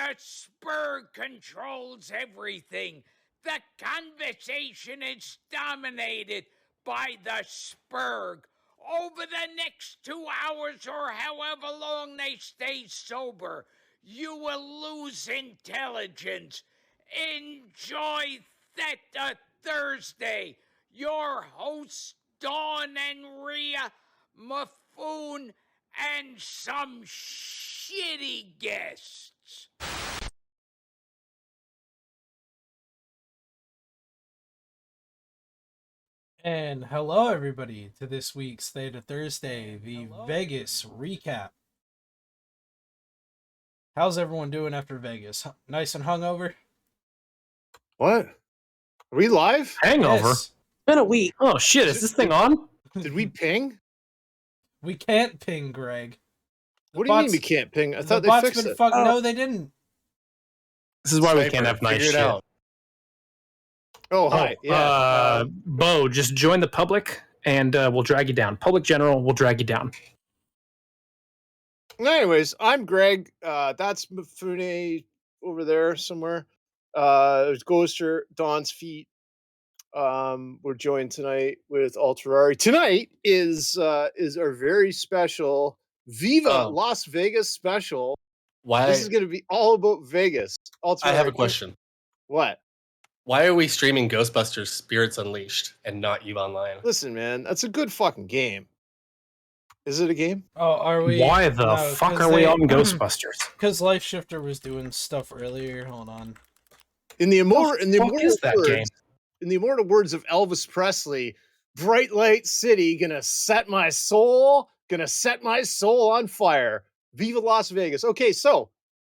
The spur controls everything. The conversation is dominated by the spurg. Over the next 2 hours or however long they stay sober, you will lose intelligence. Enjoy Theta Thursday. Your hosts, Dawn and Rhea, Mifune, and some shitty guests. And hello, everybody, to this week's Theta Thursday, the Vegas recap. How's everyone doing after Vegas? Nice and hungover? What? Are we live? Hangover? Yes. Been a week. Oh shit, is this thing on? Did we ping? We can't ping, Greg. What do you mean we can't ping? I thought the they bots fixed been it. No, they didn't. This is why we Sniper, can't have nice figure it shit. out. Oh, hi. Yeah. Bo, just join the public and we'll drag you down. Public general, we'll drag you down. Anyways, I'm Greg. That's Mifune over there somewhere. There's Ghoster, Dawn's feet. We're joined tonight with Alterari. Tonight is our very special Viva Las Vegas special. Why? This is going to be all about Vegas. Alterari, I have a question. What? Why are we streaming Ghostbusters Spirits Unleashed and not EVE Online? Listen, man, that's a good fucking game. Is it a game? Oh, are we? Why the No, fuck 'cause are we they- on Ghostbusters? Because Life Shifter was doing stuff earlier. Hold on. In the immortal is that words, game? In the immortal words of Elvis Presley, "Bright light city, gonna set my soul on fire." Viva Las Vegas. Okay, so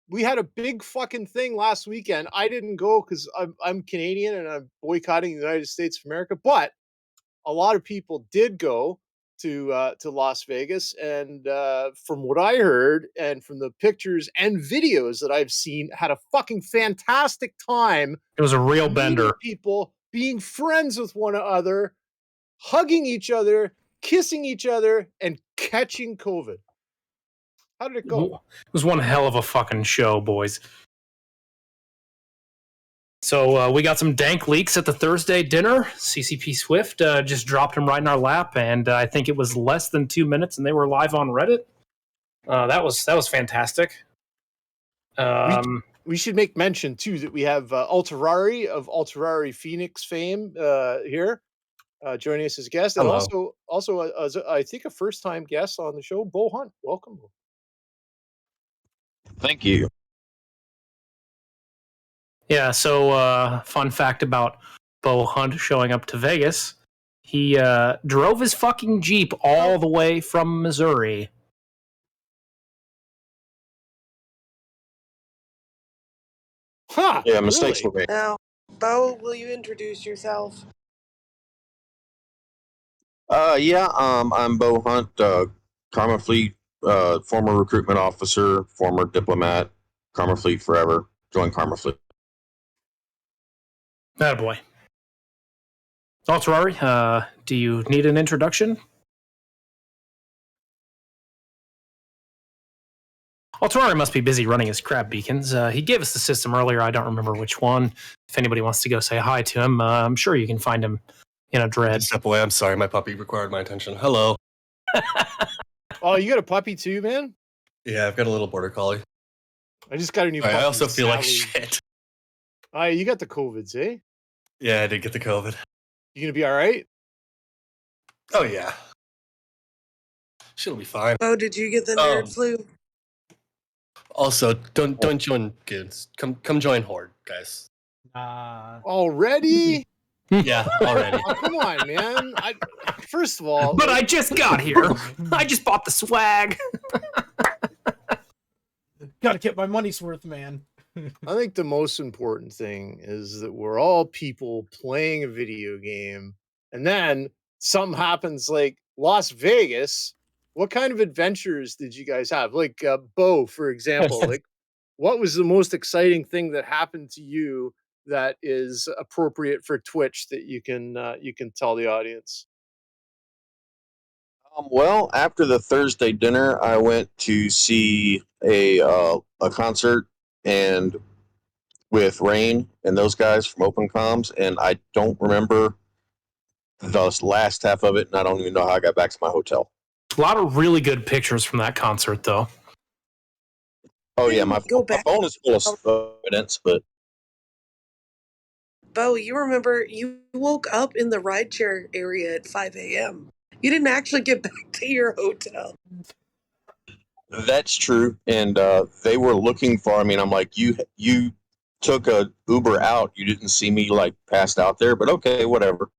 we had a big fucking thing last weekend. I didn't go because I'm Canadian and I'm boycotting the United States of America, but a lot of people did go to Las Vegas, and from what I heard and from the pictures and videos that I've seen, had a fucking fantastic time. It was a real meeting bender. people, being friends with one another, hugging each other, kissing each other, and catching COVID. How did it go? It was one hell of a fucking show, boys. So we got some dank leaks at the Thursday dinner. CCP Swift just dropped them right in our lap, and I think it was less than 2 minutes, and they were live on Reddit. That was fantastic. We should make mention too that we have Alterari of Alterari Phoenix fame here joining us as guest, and Hello. also as I think a first-time guest on the show, Bo Hunt. Welcome. Thank you. Yeah, so fun fact about Bo Hunt showing up to Vegas. He drove his fucking Jeep all the way from Missouri. Huh, Yeah, mistakes really? were made. Now, Bo, will you introduce yourself? I'm Bo Hunt, Karma Fleet, former recruitment officer, former diplomat, Karma Fleet forever. Join Karma Fleet. Attaboy. Alterari, do you need an introduction? Alterari must be busy running his crab beacons. He gave us the system earlier. I don't remember which one. If anybody wants to go say hi to him, I'm sure you can find him in a dread. Step away. I'm sorry. My puppy required my attention. Hello. Oh, you got a puppy too, man? Yeah, I've got a little border collie. I just got a new puppy. I also feel like Sally. shit. You got the COVIDs, eh? Yeah, I did get the COVID. You gonna be all right? Oh yeah. She'll be fine. Bo, did you get the nerd flu? Also, don't join kids. Come join Horde, guys. Already? Yeah, already. Oh, come on, man. First of all, But I just got here. I just bought the swag. Gotta get my money's worth, man. I think the most important thing is that we're all people playing a video game, and then something happens like Las Vegas. What kind of adventures did you guys have? Like Bo, for example, like what was the most exciting thing that happened to you that is appropriate for Twitch that you can tell the audience? Well, after the Thursday dinner, I went to see a concert and with Rain and those guys from Open Comms, and I don't remember the last half of it, and I don't even know how I got back to my hotel. A lot of really good pictures from that concert, though. Oh yeah, my Go back. phone is full of evidence, but Bo, you remember you woke up in the rideshare area at 5 a.m. You didn't actually get back to your hotel. that's true. And they were looking for me, and I'm like, you took a Uber out. You didn't see me like passed out there, but okay, whatever.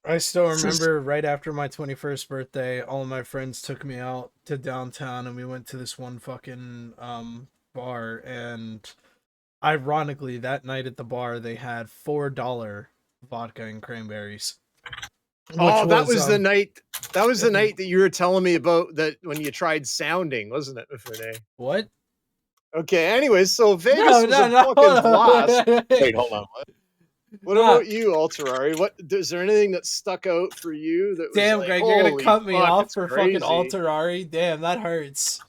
I still remember right after my 21st birthday, all of my friends took me out to downtown and we went to this one fucking bar, and ironically that night at the bar they had $4 vodka and cranberries. Oh, that was the night. That was the night that you were telling me about that when you tried sounding, wasn't it, Mifune? What? Okay. Anyways, so Vegas was a fucking blast. Wait, hold on. What? What about you, Alterari? What is there anything that stuck out for you? That was Damn, like, Greg, you're gonna holy cut me fuck, off it's for crazy. fucking Alterari? Damn, that hurts.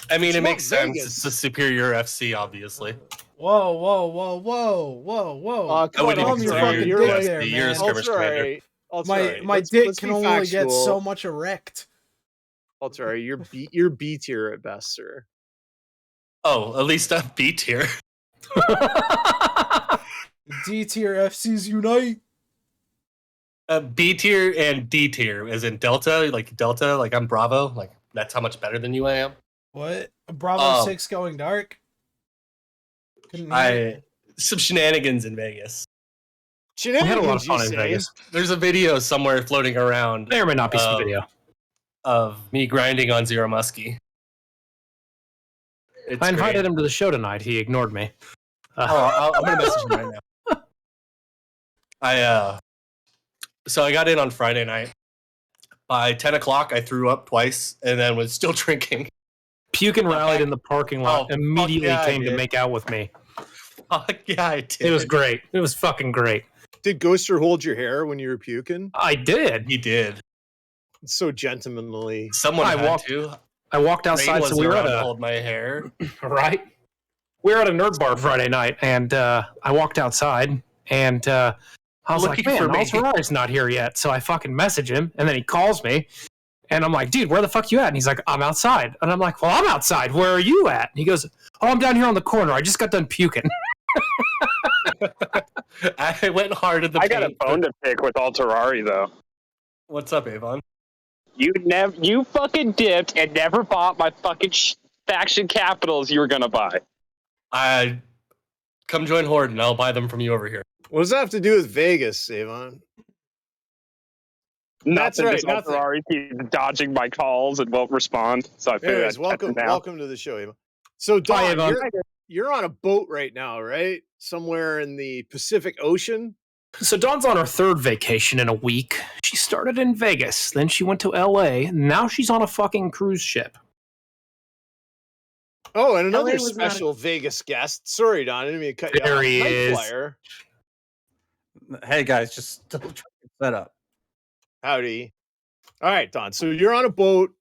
I mean, It's it makes about sense. Vegas. It's the superior FC, obviously. Whoa, whoa, whoa, whoa, whoa, whoa! Come I wouldn't on, even Calm your consider fucking you you're dick like, there, You're a man. skirmish commander. My dick can only get so much erect. Alterari, you're B tier at best, sir. Oh, at least I'm B tier. D tier FCs unite. B tier and D tier, as in Delta, like I'm Bravo, like that's how much better than you I am. What? Bravo 6 going dark? Couldn't hear it. Some shenanigans in Vegas. We had a lot of Shenanigans, fun you in say? Vegas. There's a video somewhere floating around. There may not be some video. Of me grinding on Zero Muskie. I invited him to the show tonight. He ignored me. I'm gonna message him right now. So I got in on Friday night. By 10 o'clock, I threw up twice and then was still drinking. Puke and rallied in the parking lot. Immediately came to make out with me. Fuck yeah, I did. It was great. It was fucking great. Did Ghoster hold your hair when you were puking? I did. He did. It's so gentlemanly. Someone I walked outside, so we were at hold my hair. Right. We were at a nerd bar Friday night, and I walked outside, and I was Looking like, man, for me. Ferrari's not here yet. So I fucking message him, and then he calls me, and I'm like, dude, where the fuck you at? And he's like, I'm outside. And I'm like, well, I'm outside. Where are you at? And he goes, oh, I'm down here on the corner. I just got done puking. I went hard at the I got a bone to pick with Alterari, though. What's up, Avon? You fucking dipped and never bought my fucking faction capitals you were gonna buy. Come join Horde and I'll buy them from you over here. What does that have to do with Vegas, Avon? That's Nothing, right, just nothing. Alterari keeps dodging my calls and won't respond. So I figured Anyways, I'd catch it now. welcome to the show, Avon. So, Hi, Don, Avon. you're on a boat right now, right? Somewhere in the Pacific Ocean. So Dawn's on her third vacation in a week. She started in Vegas, then she went to LA. Now she's on a fucking cruise ship. Oh, and another LA was not special Vegas guest. Sorry, Don, I didn't mean to cut you There off. he is. Nightflyer. Hey guys, just still trying to set up. Howdy. All right, Don. So you're on a boat.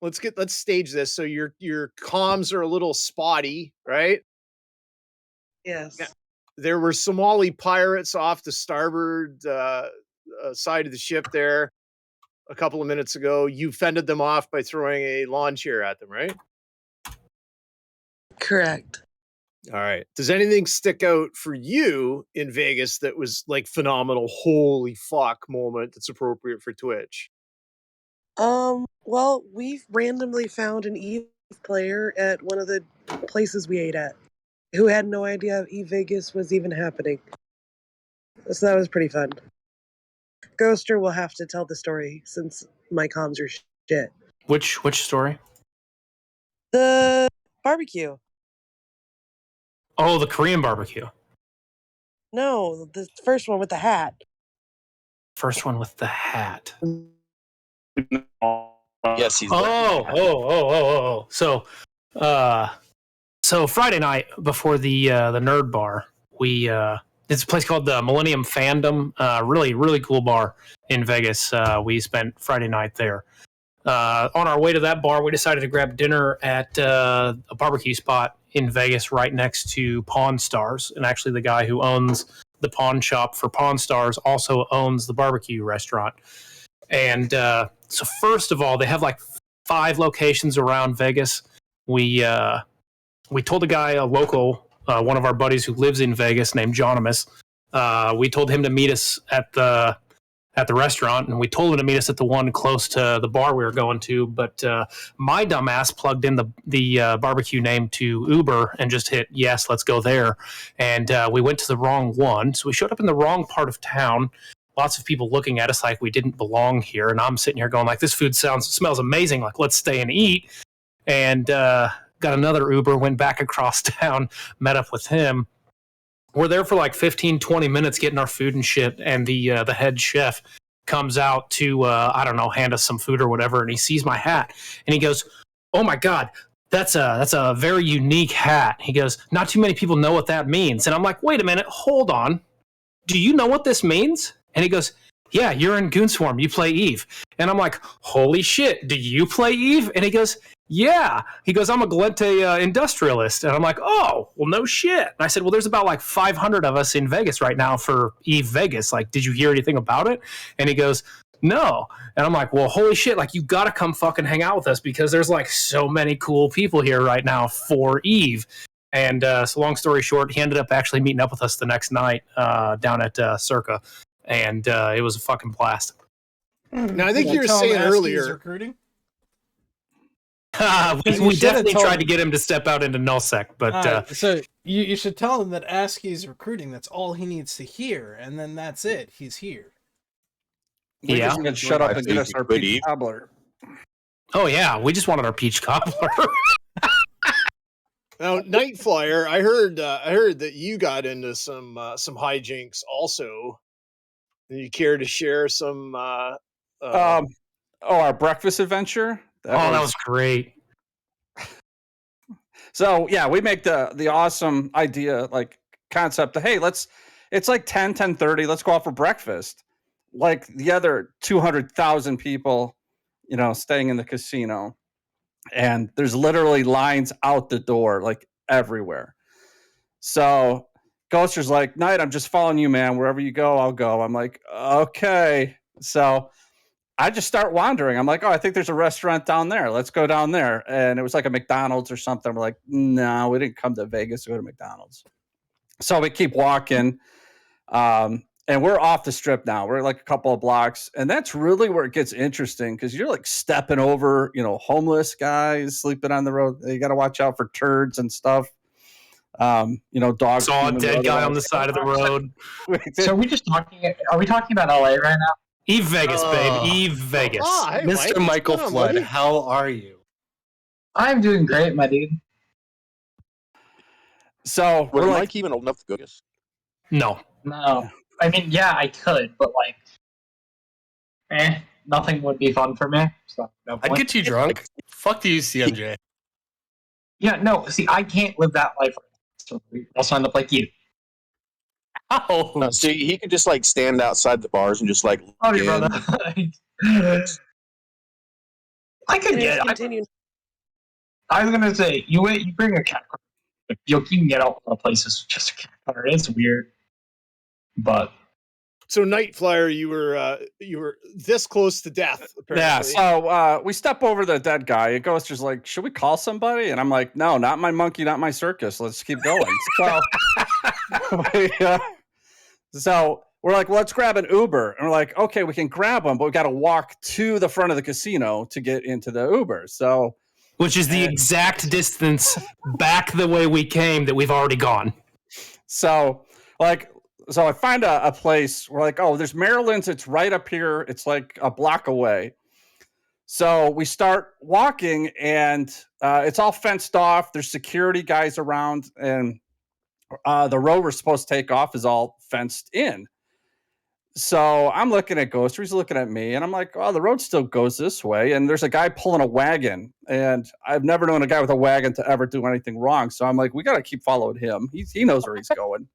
Let's stage this. So your comms are a little spotty, right? Yes. Yeah. There were Somali pirates off the starboard side of the ship there a couple of minutes ago. You fended them off by throwing a lawn chair at them, right? Correct. All right. Does anything stick out for you in Vegas that was like phenomenal, holy fuck moment that's appropriate for Twitch? Well, we've randomly found an Eve player at one of the places we ate at who had no idea Eve Vegas was even happening. So that was pretty fun. Ghoster will have to tell the story since my comms are shit. Which story? The barbecue. Oh, the Korean barbecue. No, the first one with the hat. First one with the hat. Yes, he's. Oh. So Friday night before the nerd bar, it's a place called the Millennium Fandom. Really, really cool bar in Vegas. We spent Friday night there. On our way to that bar, we decided to grab dinner at a barbecue spot in Vegas right next to Pawn Stars. And actually, the guy who owns the pawn shop for Pawn Stars also owns the barbecue restaurant. And so, first of all, they have like 5 locations around Vegas. We told a guy, a local, one of our buddies who lives in Vegas named Johnimus. We told him to meet us at the restaurant, and we told him to meet us at the one close to the bar we were going to. But my dumbass plugged in the barbecue name to Uber and just hit yes, let's go there. And we went to the wrong one, so we showed up in the wrong part of town. Lots of people looking at us like we didn't belong here, and I'm sitting here going like, this food smells amazing. Like, let's stay and eat. And got another Uber, went back across town, met up with him. We're there for like 15, 20 minutes getting our food and shit, and the head chef comes out to, I don't know, hand us some food or whatever, and he sees my hat, and he goes, oh my God, that's a very unique hat. He goes, not too many people know what that means. And I'm like, wait a minute, hold on. Do you know what this means? And he goes, yeah, you're in Goonswarm, you play Eve. And I'm like, holy shit, do you play Eve? And he goes, yeah. He goes, I'm a Galente industrialist. And I'm like, oh, well, no shit. And I said, well, there's about like 500 of us in Vegas right now for Eve Vegas. Like, did you hear anything about it? And he goes, no. And I'm like, well, holy shit, like, you got to come fucking hang out with us because there's like so many cool people here right now for Eve. And so long story short, he ended up actually meeting up with us the next night down at Circa. And it was a fucking blast. Now, I think you were saying earlier. Recruiting? We definitely tried to get him to step out into nullsec, but so you should tell him that ASCII's recruiting. That's all he needs to hear, and then that's it. He's here. We just need to shut up and get us our peach cobbler. Oh yeah, we just wanted our peach cobbler. Now, Night Flyer, I heard that you got into some hijinks also. Do you care to share some? Our breakfast adventure. That was great. So yeah, we make the awesome idea, like concept of, hey, it's like 10:30, let's go out for breakfast. Like the other 200,000 people, staying in the casino. And there's literally lines out the door, like everywhere. So Ghoster's like, Knight, I'm just following you, man. Wherever you go, I'll go. I'm like, okay. So I just start wandering. I'm like, oh, I think there's a restaurant down there. Let's go down there. And it was like a McDonald's or something. We're like, no, we didn't come to Vegas to go to McDonald's. So we keep walking. And we're off the strip now. We're like a couple of blocks. And that's really where it gets interesting because you're like stepping over, homeless guys sleeping on the road. You got to watch out for turds and stuff. Dogs. Saw a dead guy on the side of the road. So are we talking about LA right now? Eve Vegas, babe. Eve Vegas. Oh, hey, Mr. Mike, Michael what's going on, Flood, buddy? how are you? I'm doing great, my dude. So Was we're Mike like, even old enough to go? Yes. No. No. I mean, yeah, I could, but nothing would be fun for me. So no I'd point. get you drunk. Fuck you, CMJ. Yeah, no, see, I can't live that life. So I'll sign up like you. Oh, See, he could just like stand outside the bars and just like. Oh, look brother. in. I could get. Continue. I was gonna say you bring a cat. You can get all the places with just a cat car. It's weird, but So, Night Flyer, you were this close to death. Apparently. yeah. So we step over the dead guy. And Ghoster's like, should we call somebody? And I'm like, no, not my monkey, not my circus. Let's keep going. So we're like, well, let's grab an Uber. And we're like, okay, we can grab one, but we got to walk to the front of the casino to get into the Uber. So, Which is the exact distance back the way we came that we've already gone. So I find a place. We're like, oh, there's Maryland's. It's right up here. It's like a block away. So we start walking, and it's all fenced off. There's security guys around, and the road we're supposed to take off is all fenced in. So I'm looking at Ghoster. He's looking at me, and I'm like, oh, the road still goes this way. And there's a guy pulling a wagon, and I've never known a guy with a wagon to ever do anything wrong. So I'm like, we got to keep following him. He knows where he's going.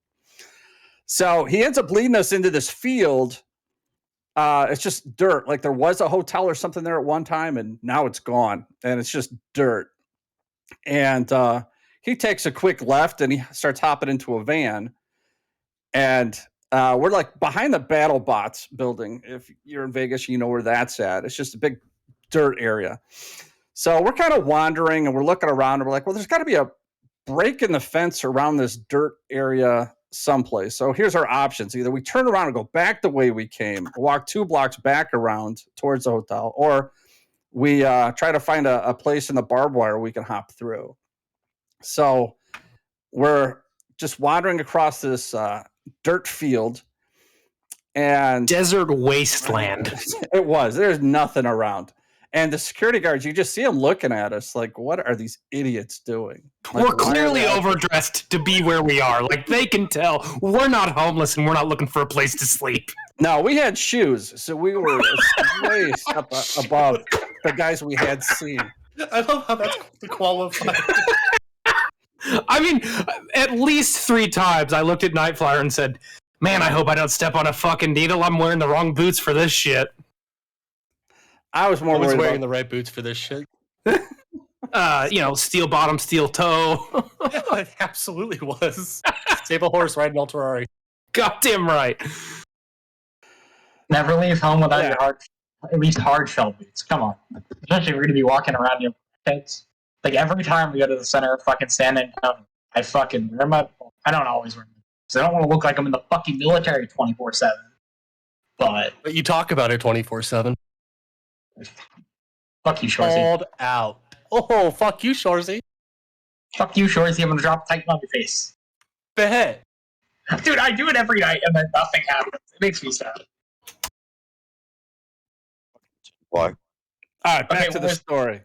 So he ends up leading us into this field. It's just dirt. Like there was a hotel or something there at one time, and now it's gone, and it's just dirt. And He takes a quick left and he starts hopping into a van. And we're like behind the BattleBots building. If you're in Vegas, you know where that's at. It's just a big dirt area. So we're kind of wandering and we're looking around and we're like, well, there's got to be a break in the fence around this dirt area someplace. So here's our options. Either we turn around and go back the way we came, walk 2 blocks back around towards the hotel, or we try to find a place in the barbed wire we can hop through. So we're just wandering across this dirt field and desert wasteland. It was. There's nothing around. And the security guards, you just see them looking at us like, what are these idiots doing? Like, we're clearly overdressed to be where we are. Like, they can tell we're not homeless and we're not looking for a place to sleep. No, we had shoes, so we were way up above the guys we had seen. I love how that's qualified. I mean, at least 3 times I looked at Night Flyer and said, man, I hope I don't step on a fucking needle. I'm wearing the wrong boots for this shit. I was more worried wearing about the right boots for this shit. Steel bottom, steel toe. Yeah, it absolutely was. Sable horse riding old Ferrari. Goddamn right. Never leave home without your at least hard shell boots. Come on. Especially if we're going to be walking around your heads. Like, every time we go to the center of fucking San Antonio, I fucking wear my... I don't always wear them. Because I don't want to look like I'm in the fucking military 24/7. But you talk about it 24/7. Fuck you, Shorzy. Called out. Oh, fuck you, Shorzy. Fuck you, Shorzy. I'm going to drop Titan on your face. Bet. Dude, I do it every night and then nothing happens. It makes me sad. Why? All right, back to the story.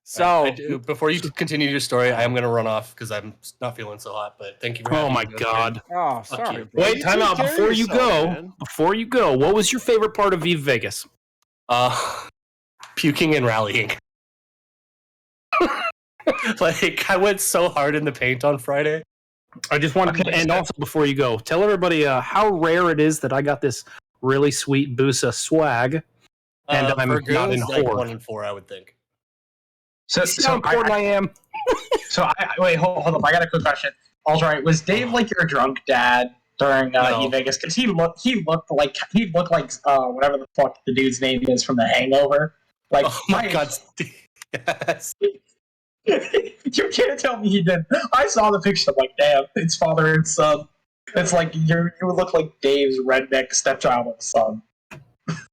So, before you continue your story, I am going to run off because I'm not feeling so hot. But thank you for having me. Oh my god! Oh, sorry. Wait, time out before you go. Man. Before you go, what was your favorite part of Viva Vegas? Puking and rallying. Like, I went so hard in the paint on Friday. I just wanted to, and also before you go, tell everybody how rare it is that I got this really sweet Busa swag, and I'm not in like Horde. 1 in 4, I would think. So how important I am. Wait, hold up. I got a quick question. All right, was Dave like your drunk dad during Vegas? Because he looked like whatever the fuck the dude's name is from The Hangover. Like, oh my god, yes. You can't tell me he did. I saw the picture. I'm like, damn, it's father and son. It's like you look like Dave's redneck stepchild son.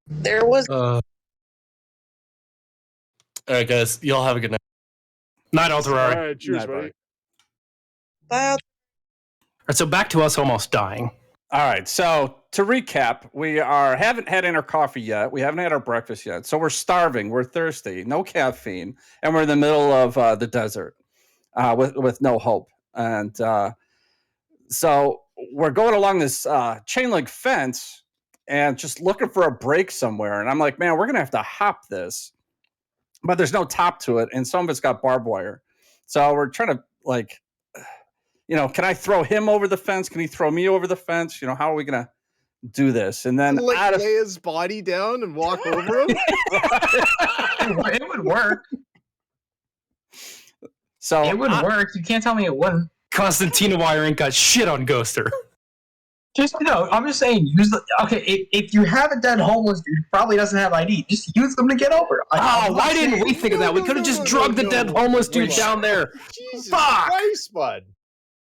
There was. All right, guys. Y'all have a good night. Night, Alterari. All right, cheers, buddy. Bye. All right, so back to us almost dying. All right, so to recap, we haven't had our coffee yet. We haven't had our breakfast yet. So we're starving. We're thirsty. No caffeine. And we're in the middle of the desert with no hope. And so we're going along this chain link fence and just looking for a break somewhere. And I'm like, man, we're going to have to hop this. But there's no top to it. And some of it's got barbed wire. So we're trying to, like... can I throw him over the fence? Can he throw me over the fence? How are we going to do this? And then lay his body down and walk over him? It would work. So it would work. You can't tell me it wouldn't. Constantina Wire ain't got shit on Ghoster. I'm just saying, if you have a dead homeless dude who probably doesn't have ID, just use them to get over. Why didn't we think of that? We could have just drugged the dead homeless dude down there. Jesus Fuck! Christ, bud.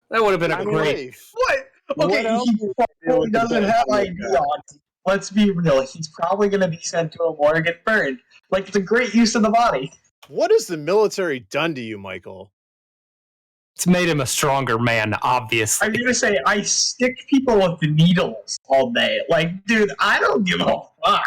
That would have been a great... What? Okay, he probably doesn't have ID on. Let's be real. He's probably going to be sent to a morgue and get burned. Like, it's a great use of the body. What has the military done to you, Michael? It's made him a stronger man, obviously. I'm going to say, I stick people with the needles all day. Like, dude, I don't give a fuck.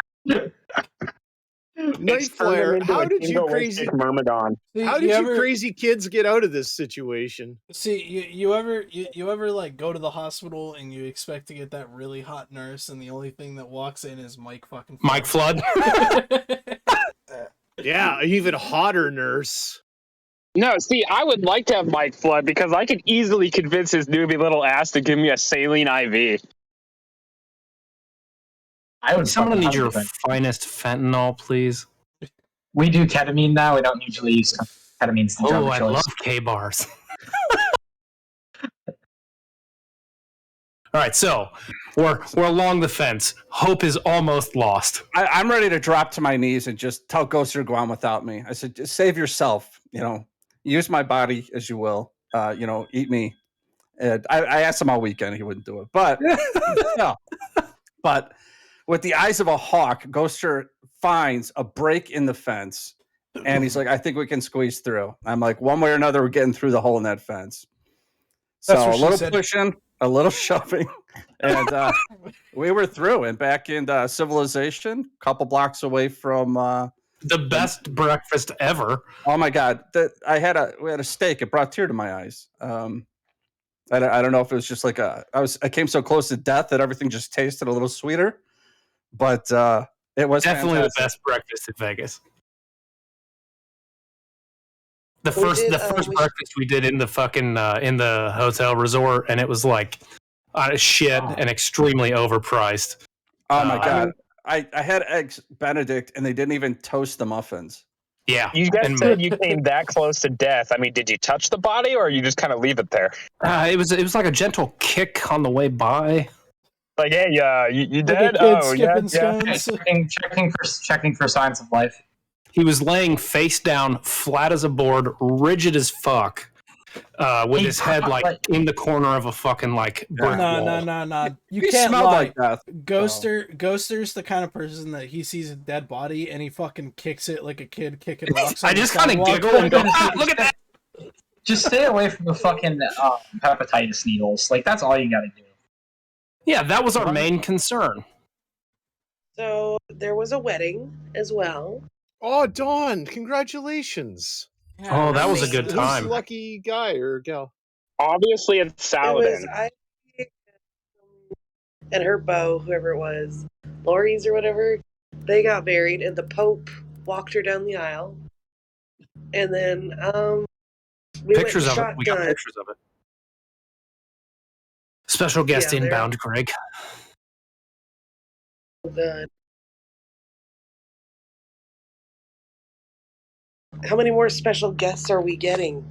Nightflare, how did you crazy Myrmidon? How did you crazy kids get out of this situation? See, you ever like go to the hospital and you expect to get that really hot nurse, and the only thing that walks in is Mike fucking Flood. Mike Flood. Yeah, even hotter nurse. No, see, I would like to have Mike Flood because I could easily convince his newbie little ass to give me a saline IV. Someone need your finest fentanyl, please. We do ketamine now. We don't usually use ketamine. Oh, I love K-bars. All right, so we're along the fence. Hope is almost lost. I'm ready to drop to my knees and just tell Ghoster to go on without me. I said, just save yourself. Use my body as you will. Eat me. And I asked him all weekend, he wouldn't do it. But no. But with the eyes of a hawk, Ghoster finds a break in the fence, and he's like, "I think we can squeeze through." I'm like, "One way or another, we're getting through the hole in that fence." That's So what a she little said. pushing, a little shoving, and we were through and back in civilization, a couple blocks away from. The best breakfast ever. Oh my god! We had a steak. It brought tear to my eyes. I don't know if it was just like I came so close to death that everything just tasted a little sweeter, but it was Definitely fantastic. the best breakfast in Vegas. The We first did, breakfast we did in the fucking in the hotel resort, and it was like shit and extremely overpriced. Oh my god! I had eggs Benedict, and they didn't even toast the muffins. Yeah, You guys said you came that close to death. I mean, did you touch the body, or you just kind of leave it there? It was like a gentle kick on the way by. Like, hey, you Like dead? a kid Oh, skipping yeah. stones. Checking for signs of life. He was laying face down, flat as a board, rigid as fuck, with his head like in the corner of a fucking like brick wall. No. You He can't smelled lie. like death. Ghoster's the kind of person that he sees a dead body and he fucking kicks it like a kid kicking rocks. I on the just kind of sidewalk. giggle and go, "Look at that!" Just stay away from the fucking hepatitis needles. Like, that's all you gotta do. Yeah, that was our main concern. So there was a wedding as well. Oh, Dawn! Congratulations. Oh, that was a good Who's time. the lucky guy or gal? Obviously, it's It Saladin. was I and her beau, whoever it was, Lori's or whatever. They got married, and the Pope walked her down the aisle. And then we Pictures went of it. We got shotgun. pictures of it. Special guest Yeah, they're- inbound, Greg. Good. How many more special guests are we getting?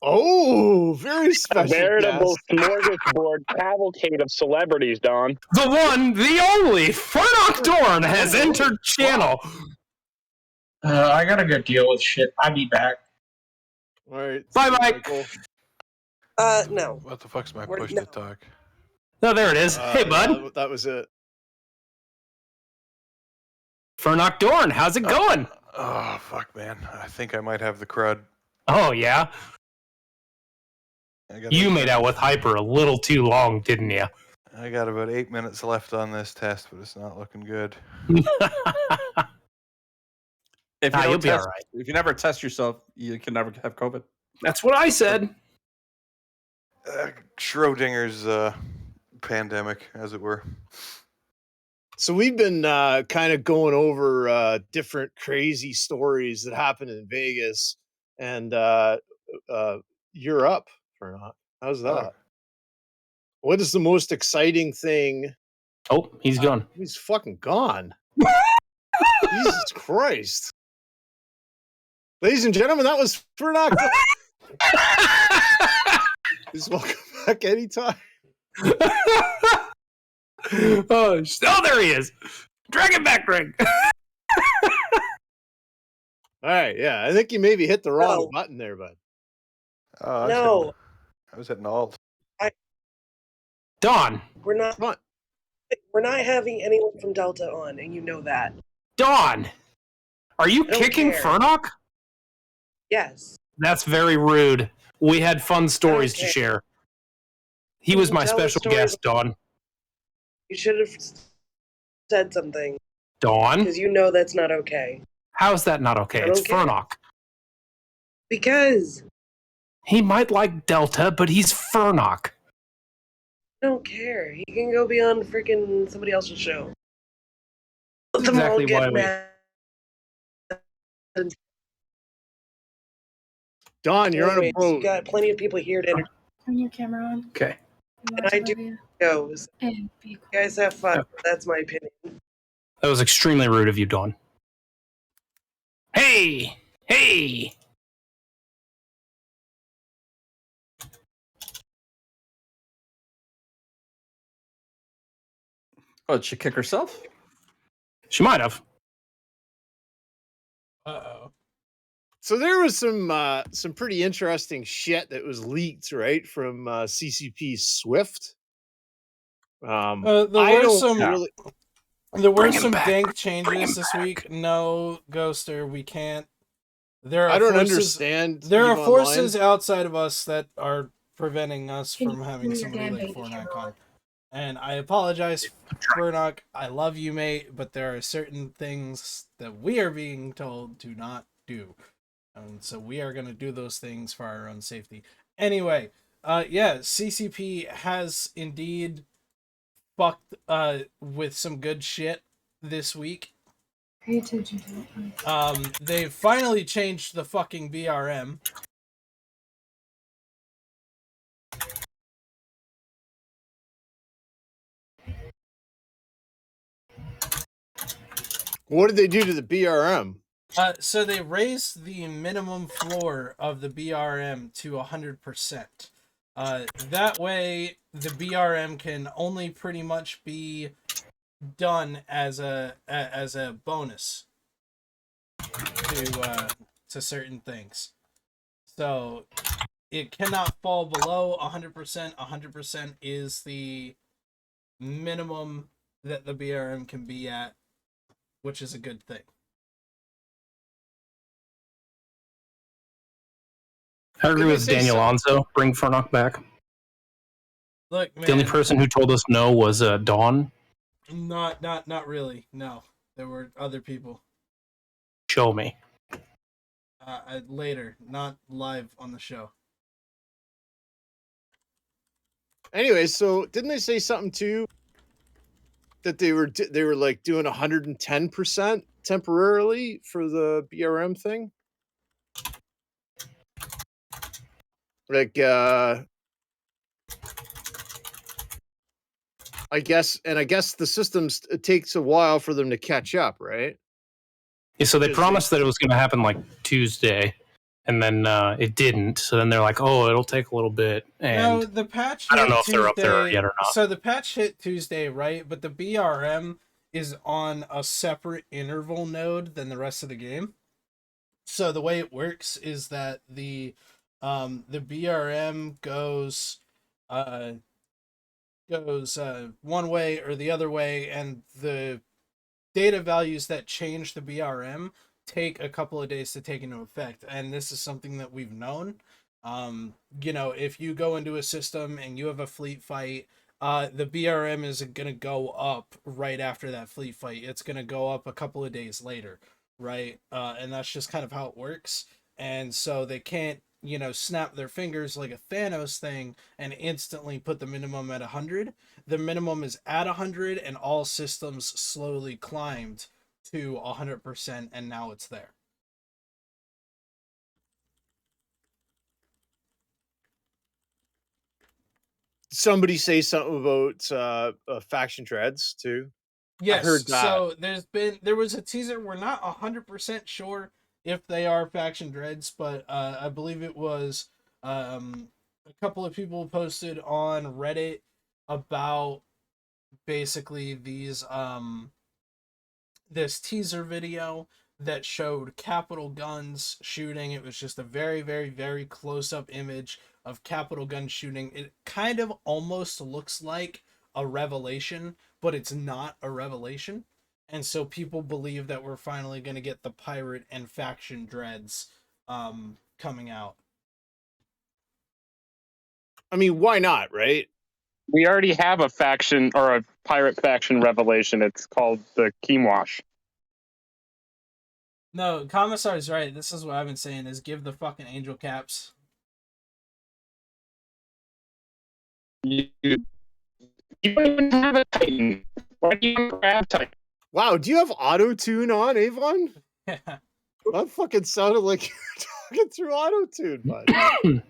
Oh, very A special. veritable guest. smorgasbord cavalcade of celebrities, Don. The one, the only, Fernock Dorn has entered channel. I gotta go deal with shit. I'll be back. All right. Bye, see you, Mike. Michael. No. What the fuck's my We're- push no. to talk? No, there it is. Hey, bud. That was it. Fernock Dorn, how's it going? Oh fuck, man! I think I might have the crud. Oh, yeah? I got You 8 made out with Hyper a little too long, didn't you? I got about 8 minutes left on this test, but it's not looking good. If Nah, you you'll don't be all test, right. if you never test yourself, you can never have COVID. That's what I said. Schrodinger's pandemic, as it were. So we've been kind of going over different crazy stories that happened in Vegas, and you're up, Fernock. How's that? What is the most exciting thing? Oh, he's gone. He's fucking gone. Jesus Christ. Ladies and gentlemen, that was Fernock. He's welcome back anytime. Oh, there he is. Drag him back, Greg. All right, yeah. I think you maybe hit the wrong button there, bud. Oh, No. I was hitting alt. Dawn. We're not having anyone from Delta on, and you know that. Dawn. Are you I don't kicking care. Fernock? Yes. That's very rude. We had fun stories to care. share. He was You my tell the special story guest, Dawn. You should have said something. Dawn? Because you know that's not okay. How's that not okay? I It's don't care. Fernock. Because He might like Delta, but he's Fernock. I don't care. He can go be on freaking somebody else's show. Let That's them all exactly get why we... mad. Don, you're on a Anyways, boat. You got plenty of people here to entertain. Turn your camera on. Okay. And I do shows. And be You guys have fun. That's my opinion. That was extremely rude of you, Dawn. Hey! Hey! Oh, did she kick herself? She might have. Uh-oh. So there was some pretty interesting shit that was leaked, right, from CCP Swift. There I were don't some really. there were Bring him some back. dank Bring him changes this back. week. No, Ghoster, we can't. There are I don't forces, understand. There are Eve forces Online. outside of us that are preventing us from having somebody like Fornock on. And I apologize, Fornock. I love you, mate, but there are certain things that we are being told to not do. And so we are going to do those things for our own safety. Anyway, yeah, CCP has indeed fucked with some good shit this week. Pay attention to it. They finally changed the fucking BRM. What did they do to the BRM? So they raised the minimum floor of the BRM to 100%. That way, the BRM can only pretty much be done as a bonus to certain things. So it cannot fall below 100%. 100% is the minimum that the BRM can be at, which is a good thing. I agree Did they with say Daniel something? Alonso. Bring Furnock back. Look, man, The only person who told us no was Dawn. Not really. No, there were other people. Show me. Later, not live on the show. Anyway, so didn't they say something too that they were like doing 110% temporarily for the BRM thing? Like I guess the systems, it takes a while for them to catch up, right? Yeah, so they Because promised that it was going to happen like Tuesday, and then it didn't. So then they're like, "Oh, it'll take a little bit." And No, the patch. I don't hit know if they're up there Tuesday- yet or not. So the patch hit Tuesday, right? But the BRM is on a separate interval node than the rest of the game. So the way it works is that the BRM goes one way or the other way, and the data values that change the BRM take a couple of days to take into effect. And this is something that we've known. If you go into a system and you have a fleet fight, the BRM isn't going to go up right after that fleet fight. It's going to go up a couple of days later, right? And that's just kind of how it works. And so they can't, snap their fingers like a Thanos thing and instantly put the minimum at 100. The minimum is at 100, and all systems slowly climbed to 100%, and now it's there. somebody say something about faction dreads too? Yes, I heard that. So there was a teaser. We're not 100% sure if they are faction dreads, but I believe it was a couple of people posted on Reddit about basically this teaser video that showed capital guns shooting. It was just a very, very, very close-up image of capital gun shooting. It kind of almost looks like a revelation, but it's not a revelation. And so people believe that we're finally going to get the pirate and faction dreads coming out. I mean, why not, right? We already have a faction or a pirate faction revelation. It's called the Keemwash. No, Commissar's right. This is what I've been saying, is give the fucking angel caps. You don't even have a Titan. Why do you grab Titan? Wow, do you have auto-tune on, Avon? Yeah. That fucking sounded like you were talking through auto-tune, bud.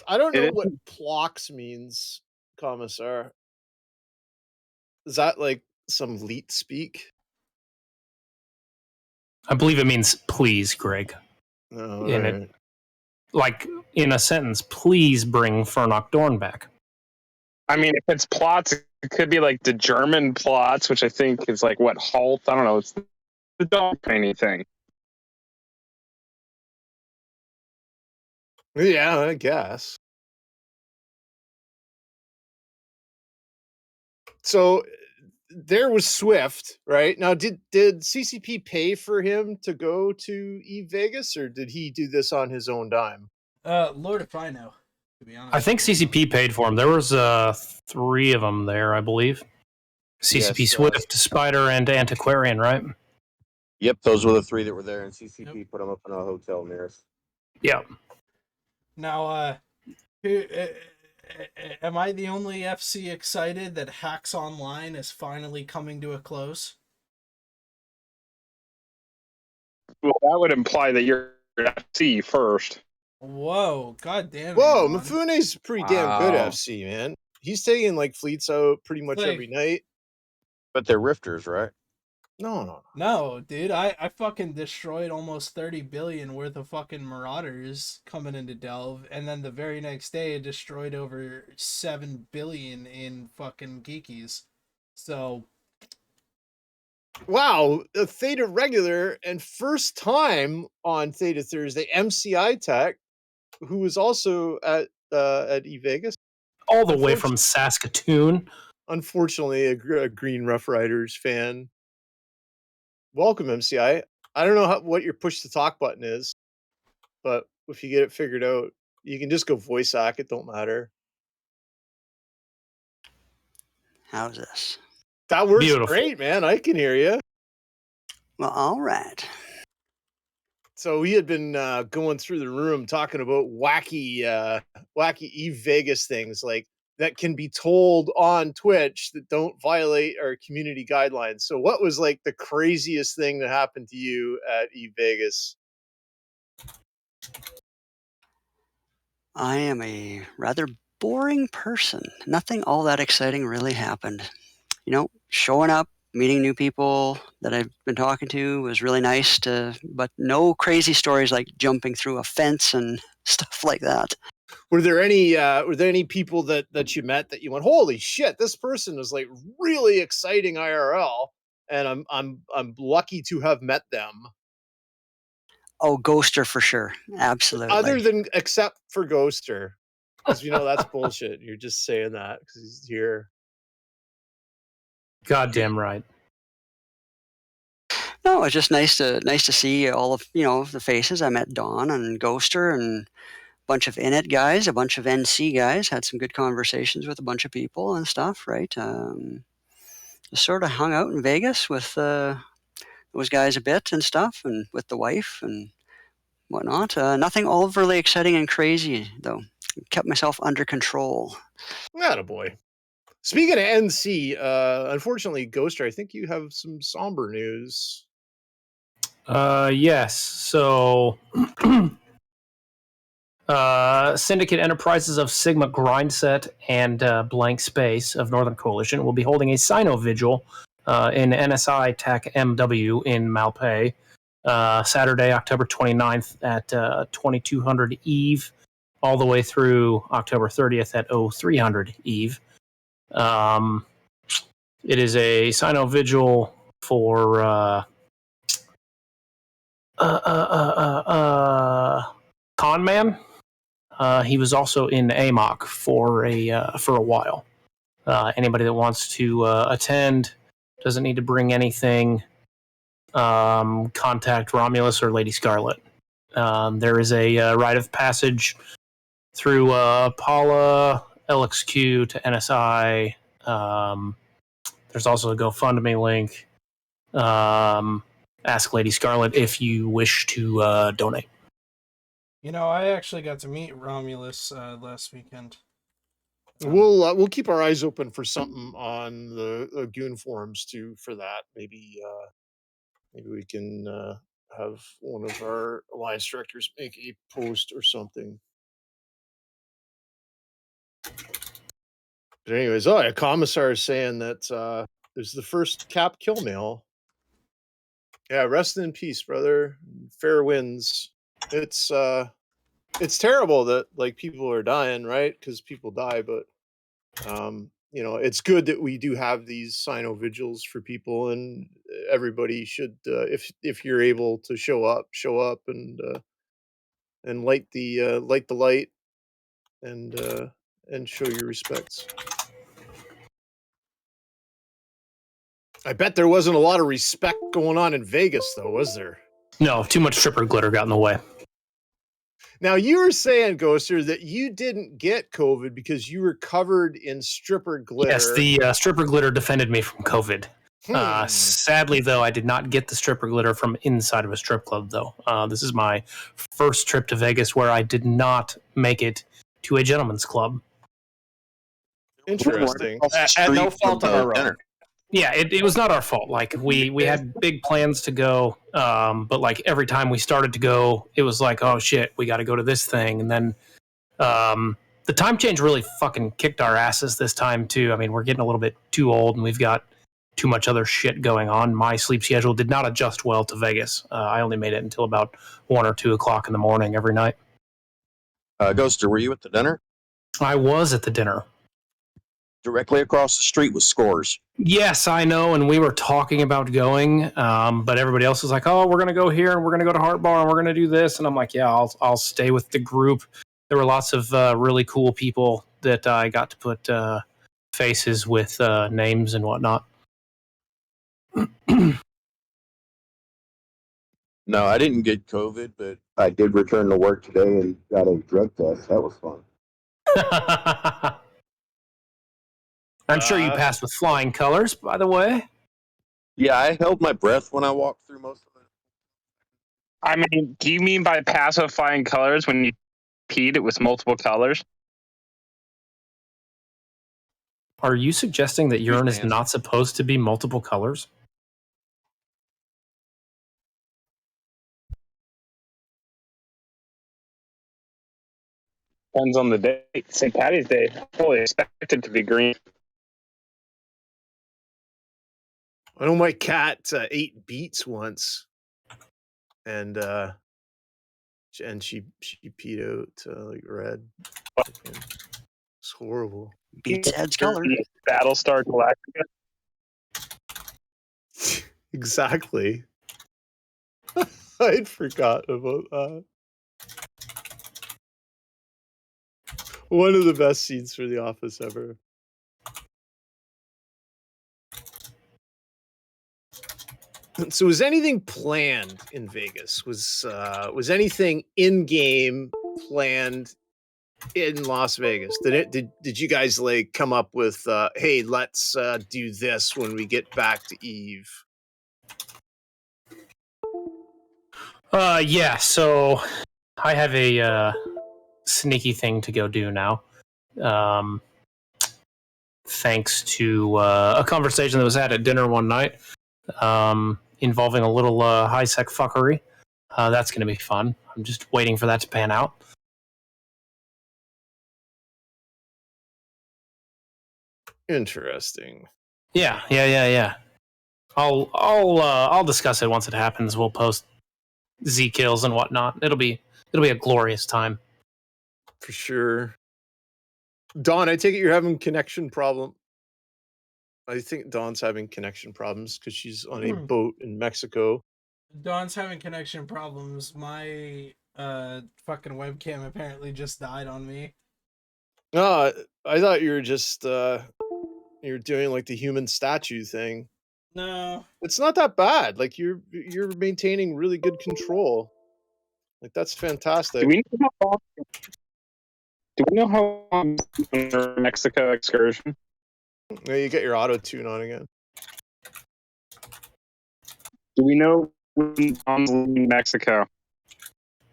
I don't know what plox means, Commissar. Is that like some leet speak? I believe it means please, Greg. Oh, In alright. it, like in a sentence, please bring Furnock Dorn back. I mean, if it's plots, it could be like the German plots, which I think is like what Halt. I don't know. It's the dog painting thing. Yeah, I guess. So there was Swift, right? Now, did CCP pay for him to go to Vegas, or did he do this on his own dime? Lord if I know, to be honest. I think CCP paid for him. There was 3 of them there, I believe. CCP Yes, Swift, Spider, and Antiquarian, right? Yep, those were the 3 that were there, and CCP put them up in a hotel near us. Yeah. Now, am I the only FC excited that Hacks Online is finally coming to a close? Well, that would imply that you're FC first. Whoa, god damn it. Whoa, man. Mifune's pretty damn good FC, man. He's taking like fleets out pretty much Like- every night. But they're rifters, right? No. No, dude, I fucking destroyed almost 30 billion worth of fucking Marauders coming into Delve, and then the very next day I destroyed over 7 billion in fucking Geekies. So, Wow, a Theta regular and first time on Theta Thursday, MCI Tech, who was also at Vegas. All the way from Saskatoon. Unfortunately, a Green Rough Riders fan. Welcome, MCI. I don't know what your push to talk button is, but if you get it figured out, you can just go voice hack. It don't matter. How's this? That works Beautiful. great, man. I can hear you. Well, all right. So we had been going through the room talking about wacky Vegas things like that can be told on Twitch that don't violate our community guidelines. So what was like the craziest thing that happened to you at Vegas? I am a rather boring person. Nothing all that exciting really happened. You know, showing up, meeting new people that I've been talking to was really nice but no crazy stories like jumping through a fence and stuff like that. Were there any people that you met that you went, holy shit, this person was like really exciting IRL, and I'm lucky to have met them. Oh, Ghoster for sure. Absolutely. Other than except for Ghoster, because you know that's bullshit. You're just saying that because he's here. Goddamn right. No, it's just nice to see all of the faces. I met Dawn and Ghoster and a bunch of Init guys, a bunch of NC guys. Had some good conversations with a bunch of people and stuff. Right, just sort of hung out in Vegas with those guys a bit and stuff, and with the wife and whatnot. Nothing overly exciting and crazy though. Kept myself under control. Attaboy. Speaking of NC, unfortunately, Ghoster, I think you have some somber news. Yes. So, Syndicate Enterprises of Sigma Grindset and Blank Space of Northern Coalition will be holding a Sino Vigil in NSI TAC MW in Malpais Saturday, October 29th at 2200 Eve, all the way through October 30th at 0300 Eve. It is a Sino Vigil for Conman. He was also in AMOC for a while. Anybody that wants to attend doesn't need to bring anything. Contact Romulus or Lady Scarlet. There is a rite of passage through Paula, LXQ to NSI. There's also a GoFundMe link. Ask Lady Scarlet if you wish to donate. you know, I actually got to meet Romulus last weekend. We'll keep our eyes open for something on the Goon forums too. For that, maybe we can have one of our alliance directors make a post or something. But anyways, a commissar is saying that there's the first cap kill mail. Yeah, rest in peace, brother. Fair winds. It's terrible that like people are dying, right? Because people die, but You know, it's good that we do have these Sino vigils for people, and everybody should, if you're able to show up and light the light and show your respects. I bet there wasn't a lot of respect going on in Vegas, though, was there? No, too much stripper glitter got in the way. Now, you were saying, Ghoster, that you didn't get COVID because you were covered in stripper glitter. Yes, the stripper glitter defended me from COVID. Sadly, though, I did not get the stripper glitter from inside of a strip club, though. This is my first trip to Vegas where I did not make it to a gentleman's club. Interesting. At no fault of our own. Yeah, it was not our fault. Like we had big plans to go, but like every time we started to go, it was like, oh shit, we got to go to this thing, and then the time change really fucking kicked our asses this time too. I mean, we're getting a little bit too old, and we've got too much other shit going on. My sleep schedule did not adjust well to Vegas. I only made it until about 1 or 2 o'clock in the morning every night. Ghoster, were you at the dinner? I was at the dinner. Directly across the street was Scores. Yes, I know, and we were talking about going, but everybody else was like, "Oh, we're gonna go here, and we're gonna go to Heart Bar, and we're gonna do this," and I'm like, "Yeah, I'll stay with the group." There were lots of really cool people that I got to put faces with names and whatnot. No, I didn't get COVID, but I did return to work today and got a drug test. That was fun. I'm sure you passed with flying colors, by the way. Yeah, I held my breath when I walked through most of it. I mean, do you mean by passive flying colors when you peed it was multiple colors? Are you suggesting that urine is not supposed to be multiple colors? Depends on the day. St. Patty's Day, I fully expect it to be green. I know my cat ate beets once, and she peed out like red. It's horrible. Beets adds color. Battlestar Galactica. Exactly. I'd forgotten about that. One of the best scenes for The Office ever. So, was anything planned in Vegas? Was anything in game planned in Las Vegas? Did you guys like come up with hey, let's do this when we get back to Eve? Yeah, so I have a sneaky thing to go do now. Thanks to a conversation that was had at dinner one night involving a little high-sec fuckery. That's going to be fun. I'm just waiting for that to pan out. Interesting. Yeah. I'll discuss it once it happens. We'll post Z kills and whatnot. It'll be a glorious time. For sure. Dawn, I take it you're having connection problem. I think Dawn's having connection problems because she's on a boat in Mexico. Dawn's having connection problems. My fucking webcam apparently just died on me. No, I thought you were just you're doing like the human statue thing. No, it's not that bad. Like you're maintaining really good control. Like that's fantastic. Do we know how long your Mexico excursion? No, you get your auto tune on again. Do we know when Don's leaving Mexico?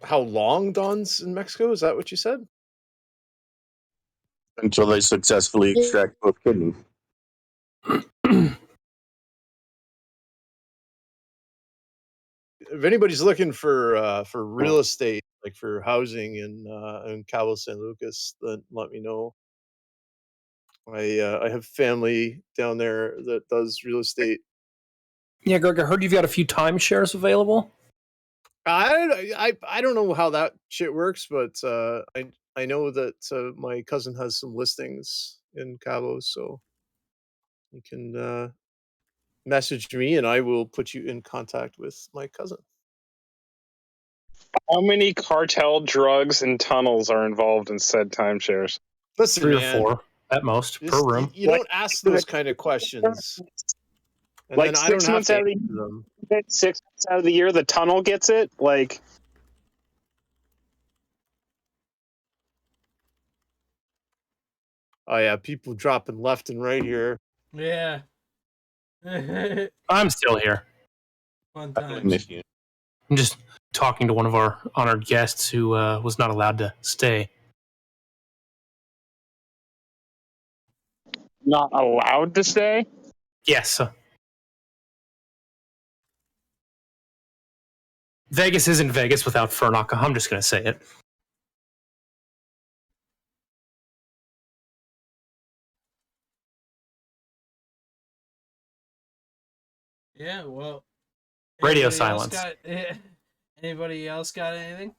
How long Don's in Mexico? Is that what you said? Until they successfully extract both kidneys. If anybody's looking for real estate, like for housing in Cabo San Lucas, then let me know. I have family down there that does real estate. Yeah, Greg, I heard you've got a few timeshares available. I don't know how that shit works, but I know that my cousin has some listings in Cabo, so you can message me and I will put you in contact with my cousin. How many cartel drugs and tunnels are involved in said timeshares? Listen, 3 or man, 4 at most per room. You don't ask those kind of questions. And like then I don't 6 have months to out of the answer them. 6 months out of the year, the tunnel gets it. Like, Oh yeah, people dropping left and right here. Yeah. I'm still here. Fun I really times. miss you. I'm just talking to one of our honored guests who was not allowed to stay. not allowed to stay. Yes. Vegas isn't Vegas without Furnock. I'm just going to say it. Yeah, well. Radio anybody else silence. Anybody else got anything?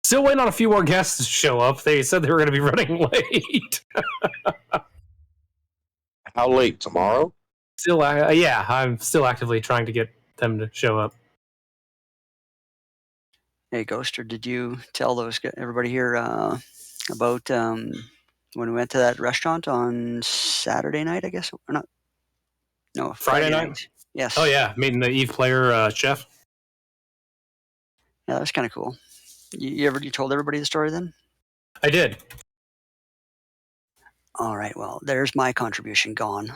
Still waiting on a few more guests to show up. They said they were going to be running late. How late tomorrow? Still, yeah, I'm still actively trying to get them to show up. Hey, Ghoster, did you tell everybody here about when we went to that restaurant on Saturday night? I guess or not? No, Friday night. Yes. Oh yeah, meeting the Eve player chef. Yeah, that was kind of cool. You told everybody the story then? I did. All right. Well, there's my contribution gone.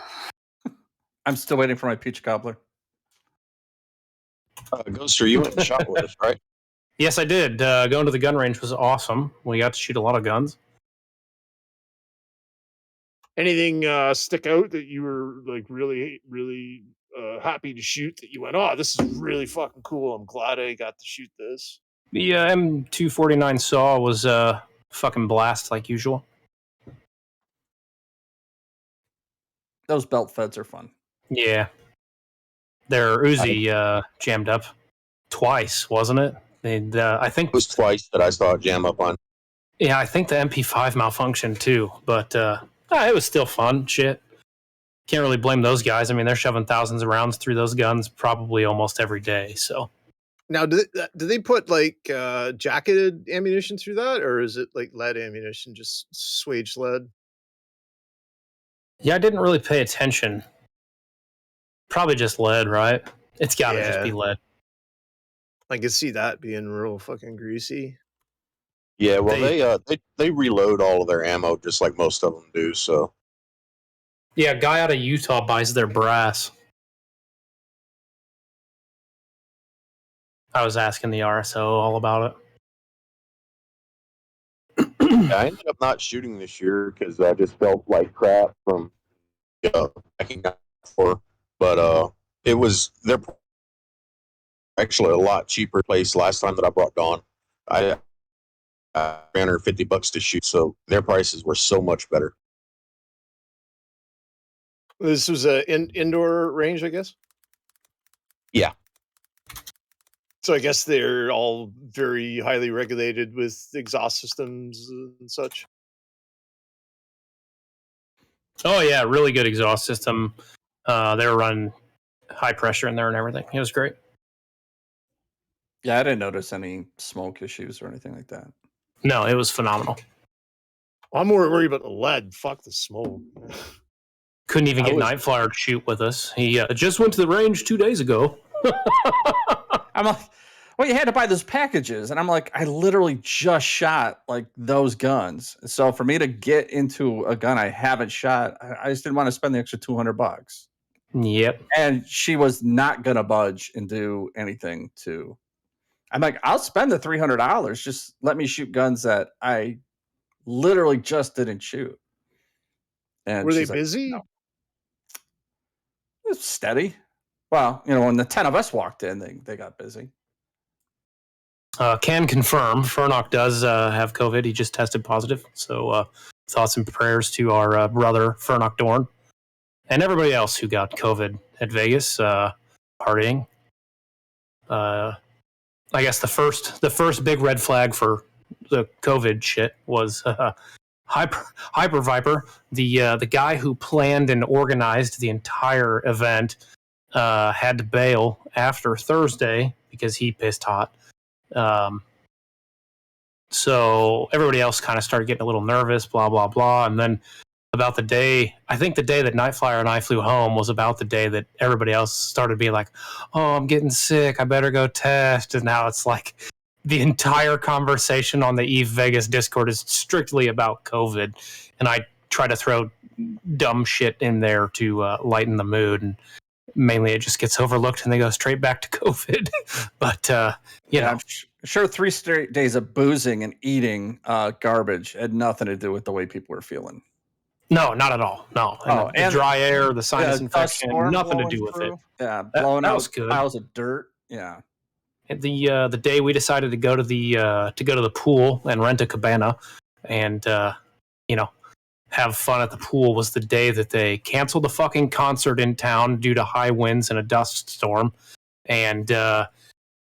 I'm still waiting for my peach cobbler. Ghoster, you went and shot with us, right? Yes, I did. Going to the gun range was awesome. We got to shoot a lot of guns. Anything stick out that you were like really, really happy to shoot that you went, oh, this is really fucking cool. I'm glad I got to shoot this. The M249 saw was fucking blast like usual. Those belt feds are fun. Yeah. Their Uzi jammed up twice, wasn't it? And, I think it was twice that I saw it jam up on. Yeah, I think the MP5 malfunctioned too, but it was still fun. Shit. Can't really blame those guys. I mean, they're shoving thousands of rounds through those guns probably almost every day. So now, do they put like jacketed ammunition through that, or is it like lead ammunition, just swage lead? Yeah, I didn't really pay attention. Probably just lead, right? It's got to just be lead. I can see that being real fucking greasy. Yeah, well, they reload all of their ammo just like most of them do. So yeah, a guy out of Utah buys their brass. I was asking the RSO all about it. I ended up not shooting this year because I just felt like crap from backing out for. But it was they're actually a lot cheaper place last time that I brought Dawn. I $350 to shoot, so their prices were so much better. This was a indoor range, I guess. Yeah. So I guess they're all very highly regulated with exhaust systems and such. Oh yeah, really good exhaust system. They were running high pressure in there and everything. It was great. Yeah, I didn't notice any smoke issues or anything like that. No, it was phenomenal. I'm more worried about the lead. Fuck the smoke. Couldn't even get Nightflyer to shoot with us. He just went to the range 2 days ago. I'm like, well, you had to buy those packages. And I'm like, I literally just shot like those guns. So for me to get into a gun I haven't shot, I just didn't want to spend the extra $200. Yep. And she was not going to budge and do anything to. I'm like, I'll spend the $300. Just let me shoot guns that I literally just didn't shoot. And were they busy? Like, no. It was steady. Well, when the 10 of us walked in, they got busy. Can confirm Furnock does have COVID. He just tested positive. So thoughts and prayers to our brother Furnock Dorn and everybody else who got COVID at Vegas partying. I guess the first big red flag for the COVID shit was Hyper Viper, the guy who planned and organized the entire event, had to bail after Thursday because he pissed hot. So everybody else kind of started getting a little nervous, blah, blah, blah. And then about the day, I think the day that Nightflyer and I flew home was about the day that everybody else started being like, oh, I'm getting sick, I better go test. And now it's like the entire conversation on the Eve Vegas Discord is strictly about COVID. And I try to throw dumb shit in there to lighten the mood. And mainly it just gets overlooked and they go straight back to COVID. But, you know. I'm sure 3 straight days of boozing and eating garbage had nothing to do with the way people were feeling. No, not at all. No. And the dry air, the sinus infection, nothing to do with it. Yeah, blowing that out was good. piles of dirt. Yeah. The day we decided to go to the pool and rent a cabana and have fun at the pool was the day that they canceled the fucking concert in town due to high winds and a dust storm. And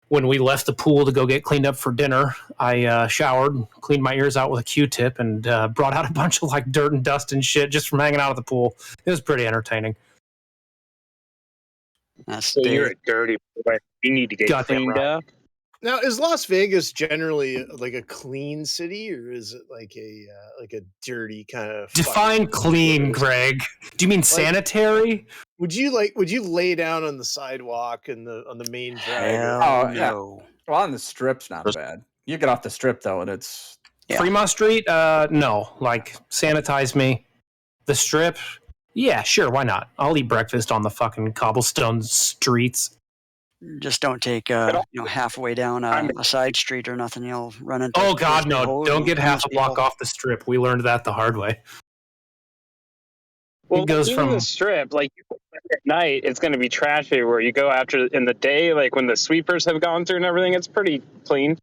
when we left the pool to go get cleaned up for dinner, I showered, cleaned my ears out with a Q-tip, and brought out a bunch of like dirt and dust and shit just from hanging out at the pool. It was pretty entertaining. That's so you're a dirty boy. You need to get cleaned up. Now, is Las Vegas generally like a clean city, or is it like a dirty kind of? Define clean, Greg. Do you mean sanitary? Would you lay down on the sidewalk and on the main drag? Oh no. Well, on the strip's not bad. You get off the strip though, and it's Fremont Street. No, like sanitize me. The strip. Yeah, sure. Why not? I'll eat breakfast on the fucking cobblestone streets. Just don't take halfway down a side street or nothing. You'll run into. Oh God, no! Don't get half a block off the strip. We learned that the hard way. Well, it goes from from the strip, like at night, it's going to be trashy. Where you go after in the day, like when the sweepers have gone through and everything, it's pretty clean.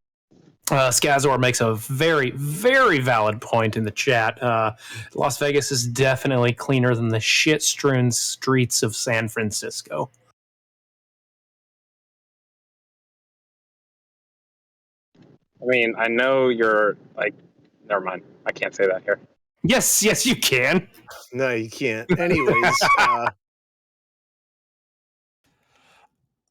Skazor makes a very, very valid point in the chat. Las Vegas is definitely cleaner than the shit-strewn streets of San Francisco. I mean, I know you're like, never mind. I can't say that here. Yes, you can. No, you can't. Anyways,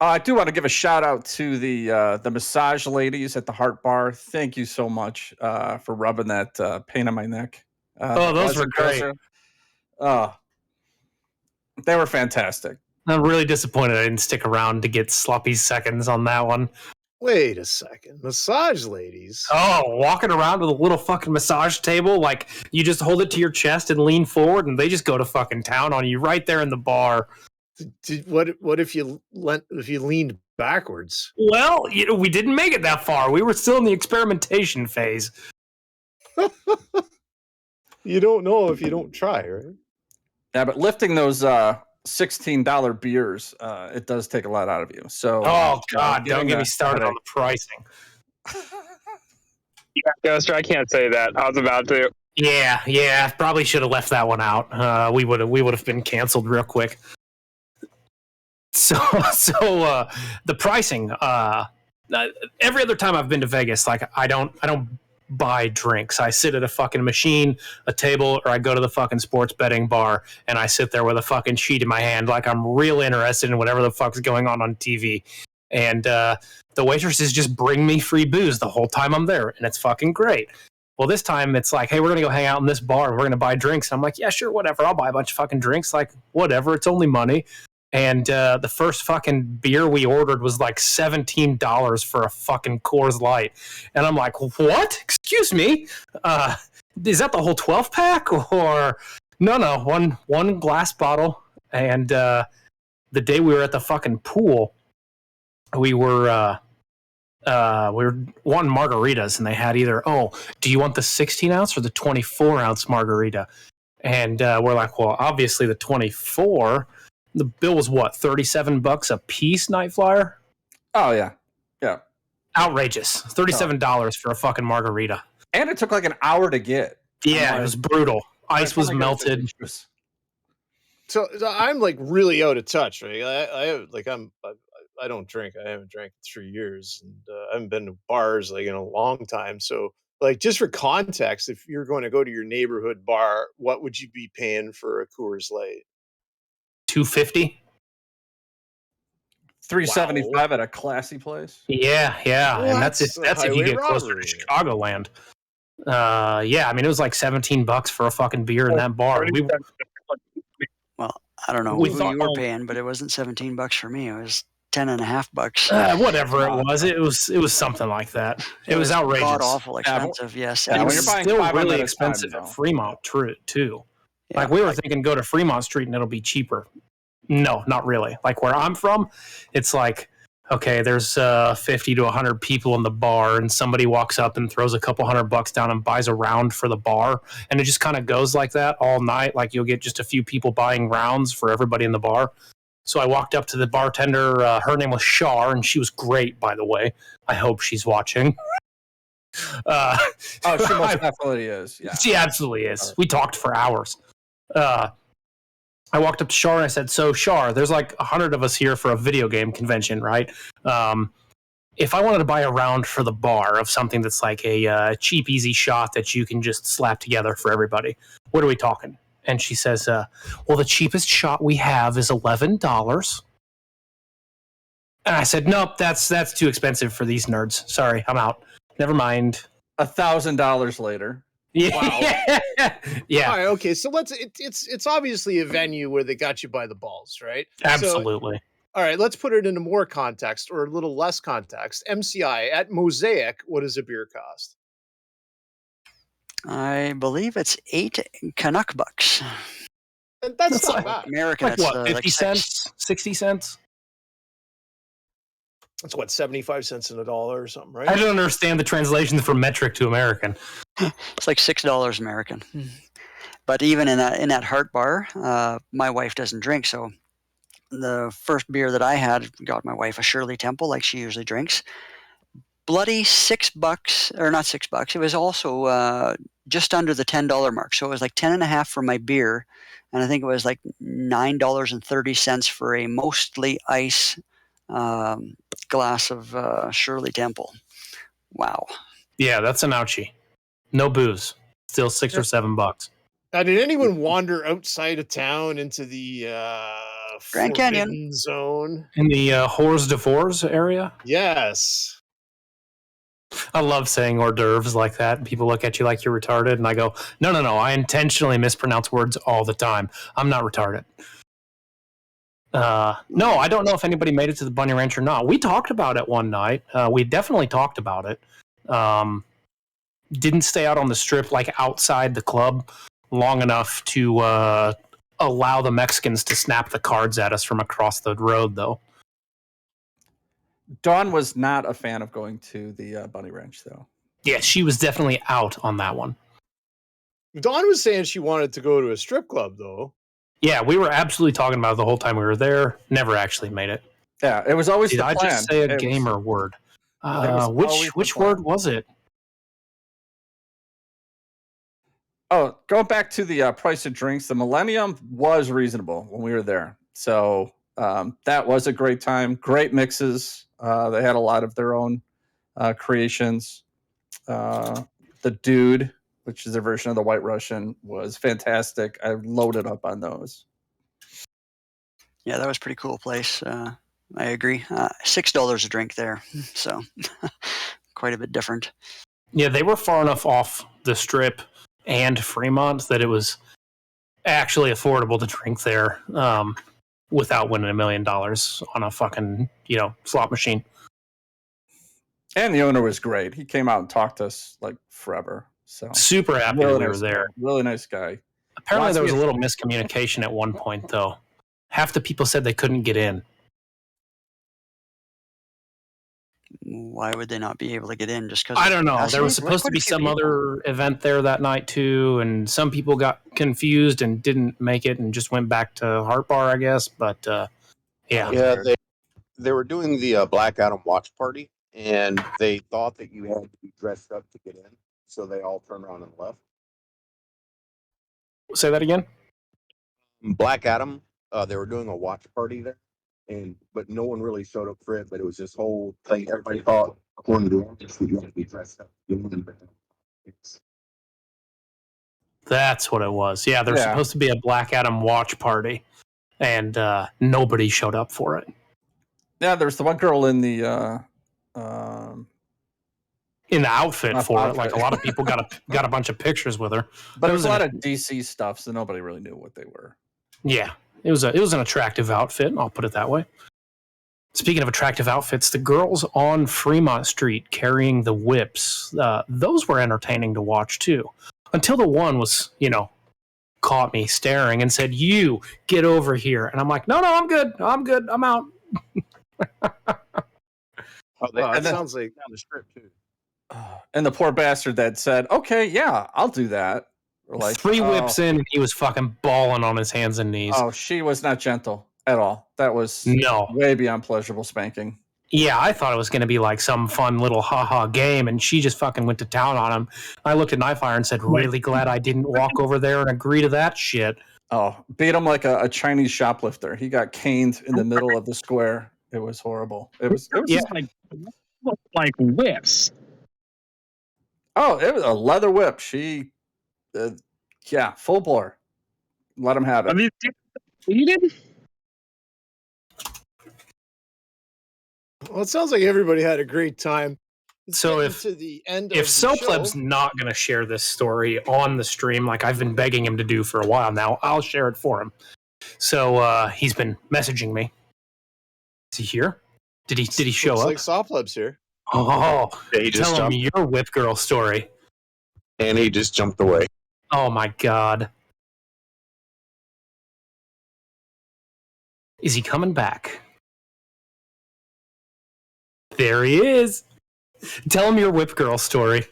I do want to give a shout out to the massage ladies at the Heart Bar. Thank you so much for rubbing that pain on my neck. Those were great. They were fantastic. I'm really disappointed I didn't stick around to get sloppy seconds on that one. Wait a second. Massage ladies? Oh, walking around with a little fucking massage table, like you just hold it to your chest and lean forward and they just go to fucking town on you right there in the bar. What if you leaned backwards? Well, we didn't make it that far. We were still in the experimentation phase. You don't know if you don't try, right? Yeah, but lifting those $16 beers, it does take a lot out of you. So, oh God, don't get me started on the pricing. Yeah, Ghoster, I can't say that. I was about to. Yeah, probably should have left that one out. We would have been canceled real quick. So the pricing. Every other time I've been to Vegas, like I don't buy drinks. I sit at a fucking machine, a table, or I go to the fucking sports betting bar and I sit there with a fucking sheet in my hand like I'm real interested in whatever the fuck's going on TV. And the waitresses just bring me free booze the whole time I'm there, and it's fucking great. Well, this time it's like, hey, we're going to go hang out in this bar and we're going to buy drinks. And I'm like, yeah, sure, whatever. I'll buy a bunch of fucking drinks. Like, whatever. It's only money. And the first fucking beer we ordered was like $17 for a fucking Coors Light. And I'm like, what? Excuse me? Is that the whole 12-pack? Or no, one glass bottle. And the day we were at the fucking pool, we were wanting margaritas, and they had either, do you want the 16-ounce or the 24-ounce margarita? And we're like, well, obviously the 24. The bill was what, $37 a piece, Nightflyer? Oh yeah. Outrageous. $37 for a fucking margarita. And it took like an hour to get. Yeah, it was brutal. Ice was melted. So I'm like really out of touch, right? I don't drink. I haven't drank in 3 years, and I haven't been to bars like in a long time. So Like, just for context, if you're going to go to your neighborhood bar, what would you be paying for a Coors Light? $2.50. $3.75 at a classy place. Yeah, Well, and that's if a you highway get closer robbery. to Chicagoland. Yeah, I mean, it was like $17 for a fucking beer in that bar. Well, I don't know We who thought- you were paying, but it wasn't $17 for me. It was $10.50. Whatever it was, it was something like that. It was outrageous. God awful expensive. Yes, Yeah, and It it when was you're buying still 5 really at a time, expensive though. at Fremont, too. Yeah. Like we were thinking, go to Fremont Street and it'll be cheaper. No, not really. Like where I'm from, it's like, okay, there's 50 to 100 people in the bar, and somebody walks up and throws a couple $100 down and buys a round for the bar, and it just kind of goes like that all night. Like you'll get just a few people buying rounds for everybody in the bar. So I walked up to the bartender. Her name was Shar, and she was great, by the way. I hope she's watching. Oh, she most definitely is. Yeah, she absolutely is. We talked for hours. I walked up to Shar and I said, "So Shar, there's like 100 of us here for a video game convention, right? If I wanted to buy a round for the bar of something that's like a cheap, easy shot that you can just slap together for everybody, what are we talking?" And she says, "Well, the cheapest shot we have is $11." And I said, "Nope, that's too expensive for these nerds. Sorry, I'm out. Never mind." $1,000 later. Yeah. Wow. Yeah. All right, okay, so it's obviously a venue where they got you by the balls, right? Absolutely. So, all right, let's put it into more context or a little less context. MCI at Mosaic, what does a beer cost? I believe it's 8 Canuck bucks. And that's not like bad. American, Like it's what, 50 like cents? 60 cents? That's what, 75 cents in a dollar or something, right? I don't understand the translation from metric to American. It's like $6 American. But even in that Heart bar, my wife doesn't drink, so the first beer that I had got my wife a Shirley Temple, like she usually drinks. Bloody $6, or not $6. It was also just under the $10 mark, so it was like 10.5 for my beer, and I think it was like $9.30 for a mostly ice glass of Shirley Temple. Wow. Yeah, that's an ouchie. No booze. Still $6 or $7. Now, did anyone wander outside of town into the Grand Forbidden Canyon Zone? In the Hors d'oeuvres area? Yes. I love saying hors d'oeuvres like that. People look at you like you're retarded, and I go, no. I intentionally mispronounce words all the time. I'm not retarded. No, I don't know if anybody made it to the Bunny Ranch or not. We talked about it one night. We definitely talked about it. Didn't stay out on the strip, like outside the club, long enough to allow the Mexicans to snap the cards at us from across the road, though. Dawn was not a fan of going to the Bunny Ranch, though. Yeah, she was definitely out on that one. Dawn was saying she wanted to go to a strip club, though. Yeah, we were absolutely talking about it the whole time we were there. Never actually made it. Yeah, it was always Did the I plan. just say a It gamer word? was always the Which plan. word was it? Oh, going back to the price of drinks, the Millennium was reasonable when we were there. So that was a great time. Great mixes. They had a lot of their own creations. The Dude, which is a version of the White Russian, was fantastic. I loaded up on those. Yeah, that was a pretty cool place. I agree. $6 a drink there, so quite a bit different. Yeah, they were far enough off the strip and Fremont that it was actually affordable to drink there without winning $1 million on a fucking, slot machine. And the owner was great. He came out and talked to us like forever. So Super happy really that we nice were there. guy. Really nice guy. Apparently Wants there was me a to- little miscommunication at one point, though. Half the people said they couldn't get in. Why would they not be able to get in? Just because I don't know. There was supposed to be some other event there that night too, and some people got confused and didn't make it and just went back to Heart Bar, I guess. But Yeah, they were doing the Black Adam watch party, and they thought that you had to be dressed up to get in, so they all turned around and left. Say that again. Black Adam, they were doing a watch party there, but no one really showed up for it. But it was this whole thing. Everybody thought, according to the orders, that you had to be dressed up. That's what it was. Yeah, there's supposed to be a Black Adam watch party, and nobody showed up for it. Yeah, there's the one girl in the outfit for it. Like a lot of people got a bunch of pictures with her. But there was a lot of DC stuff, so nobody really knew what they were. Yeah, it was an attractive outfit. I'll put it that way. Speaking of attractive outfits, the girls on Fremont Street carrying the whips, those were entertaining to watch too. Until the one was, caught me staring and said, "You get over here," and I'm like, "No, I'm good. I'm out." That sounds like down the strip too. And the poor bastard that said, "Okay, yeah, I'll do that." Like 3 whips in, and he was fucking bawling on his hands and knees. Oh, she was not gentle at all. That was way beyond pleasurable spanking. Yeah, I thought it was going to be like some fun little ha-ha game, and she just fucking went to town on him. I looked at Knifefire and said, really glad I didn't walk over there and agree to that shit. Oh, beat him like a Chinese shoplifter. He got caned in the middle of the square. It was horrible. It was just like whips. Oh, it was a leather whip. She, full bore. Let him have it. I mean, you didn't. Well, it sounds like everybody had a great time. So if Sopleb's not going to share this story on the stream, like I've been begging him to do for a while now, I'll share it for him. So he's been messaging me. Is he here? Did he show up? Like Sopleb's here. Oh, yeah, he just tell him jumped. your whip girl story. And he just jumped away. Oh my god. Is he coming back? There he is. Tell him your whip girl story.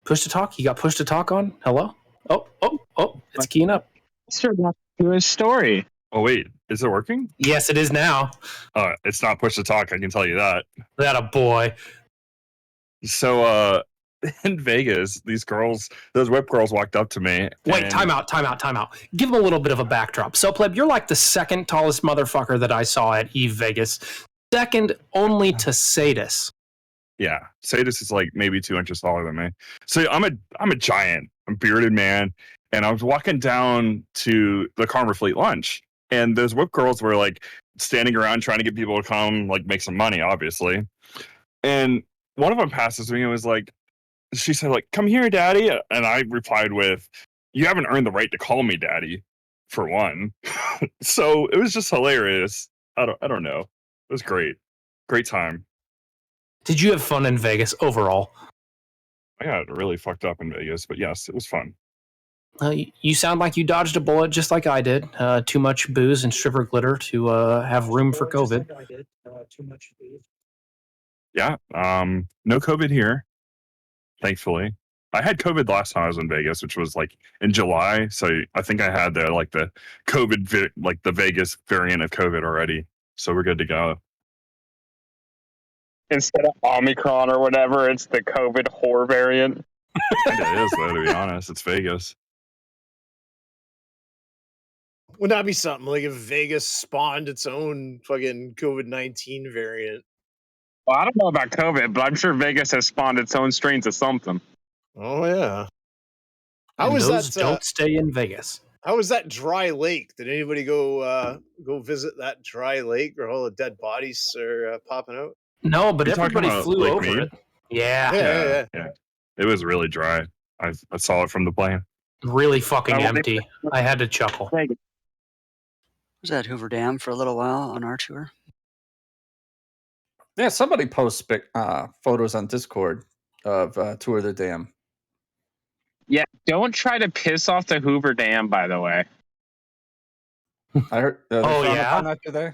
Push to talk? You got push to talk on? Hello? Oh, it's keying up. Sure, do his story. Oh, wait. Is it working? Yes, it is now. It's not push to talk, I can tell you that. That a boy. So, in Vegas, those whip girls walked up to me. Wait, time out. Give him a little bit of a backdrop. So, Pleb, you're like the second tallest motherfucker that I saw at Eve Vegas. Second only to Sadis. Yeah, Sadis is like maybe 2 inches taller than me. So I'm a giant. I'm a bearded man. And I was walking down to the Karma Fleet lunch. And those whip girls were like standing around trying to get people to come like make some money, obviously. And one of them passes me and was like, she said, like, "Come here, daddy." And I replied with, "You haven't earned the right to call me daddy, for one." So it was just hilarious. I don't know. It was great. Great time. Did you have fun in Vegas overall? I got really fucked up in Vegas, but yes, it was fun. You sound like you dodged a bullet just like I did. Too much booze and stripper glitter to have room for COVID. Yeah, no COVID here, thankfully. I had COVID last time I was in Vegas, which was like in July. So I think I had the COVID, like the Vegas variant of COVID already. So we're good to go. Instead of Omicron or whatever, it's the COVID whore variant. It is, though, to be honest. It's Vegas. Would that be something like if Vegas spawned its own fucking COVID-19 variant? Well, I don't know about COVID, but I'm sure Vegas has spawned its own strains of something. Oh yeah. How was that? Don't stay in Vegas. How was that dry lake? Did anybody go visit that dry lake where all the dead bodies are popping out? No, but You're talking everybody about flew Lake over Mead? it. Yeah. It was really dry. I saw it from the plane. Really fucking empty. I had to chuckle. Was at Hoover Dam for a little while on our tour. Yeah, somebody posts photos on Discord of Tour of the Dam. Yeah, don't try to piss off the Hoover Dam, by the way. I heard. Oh, yeah? Not today.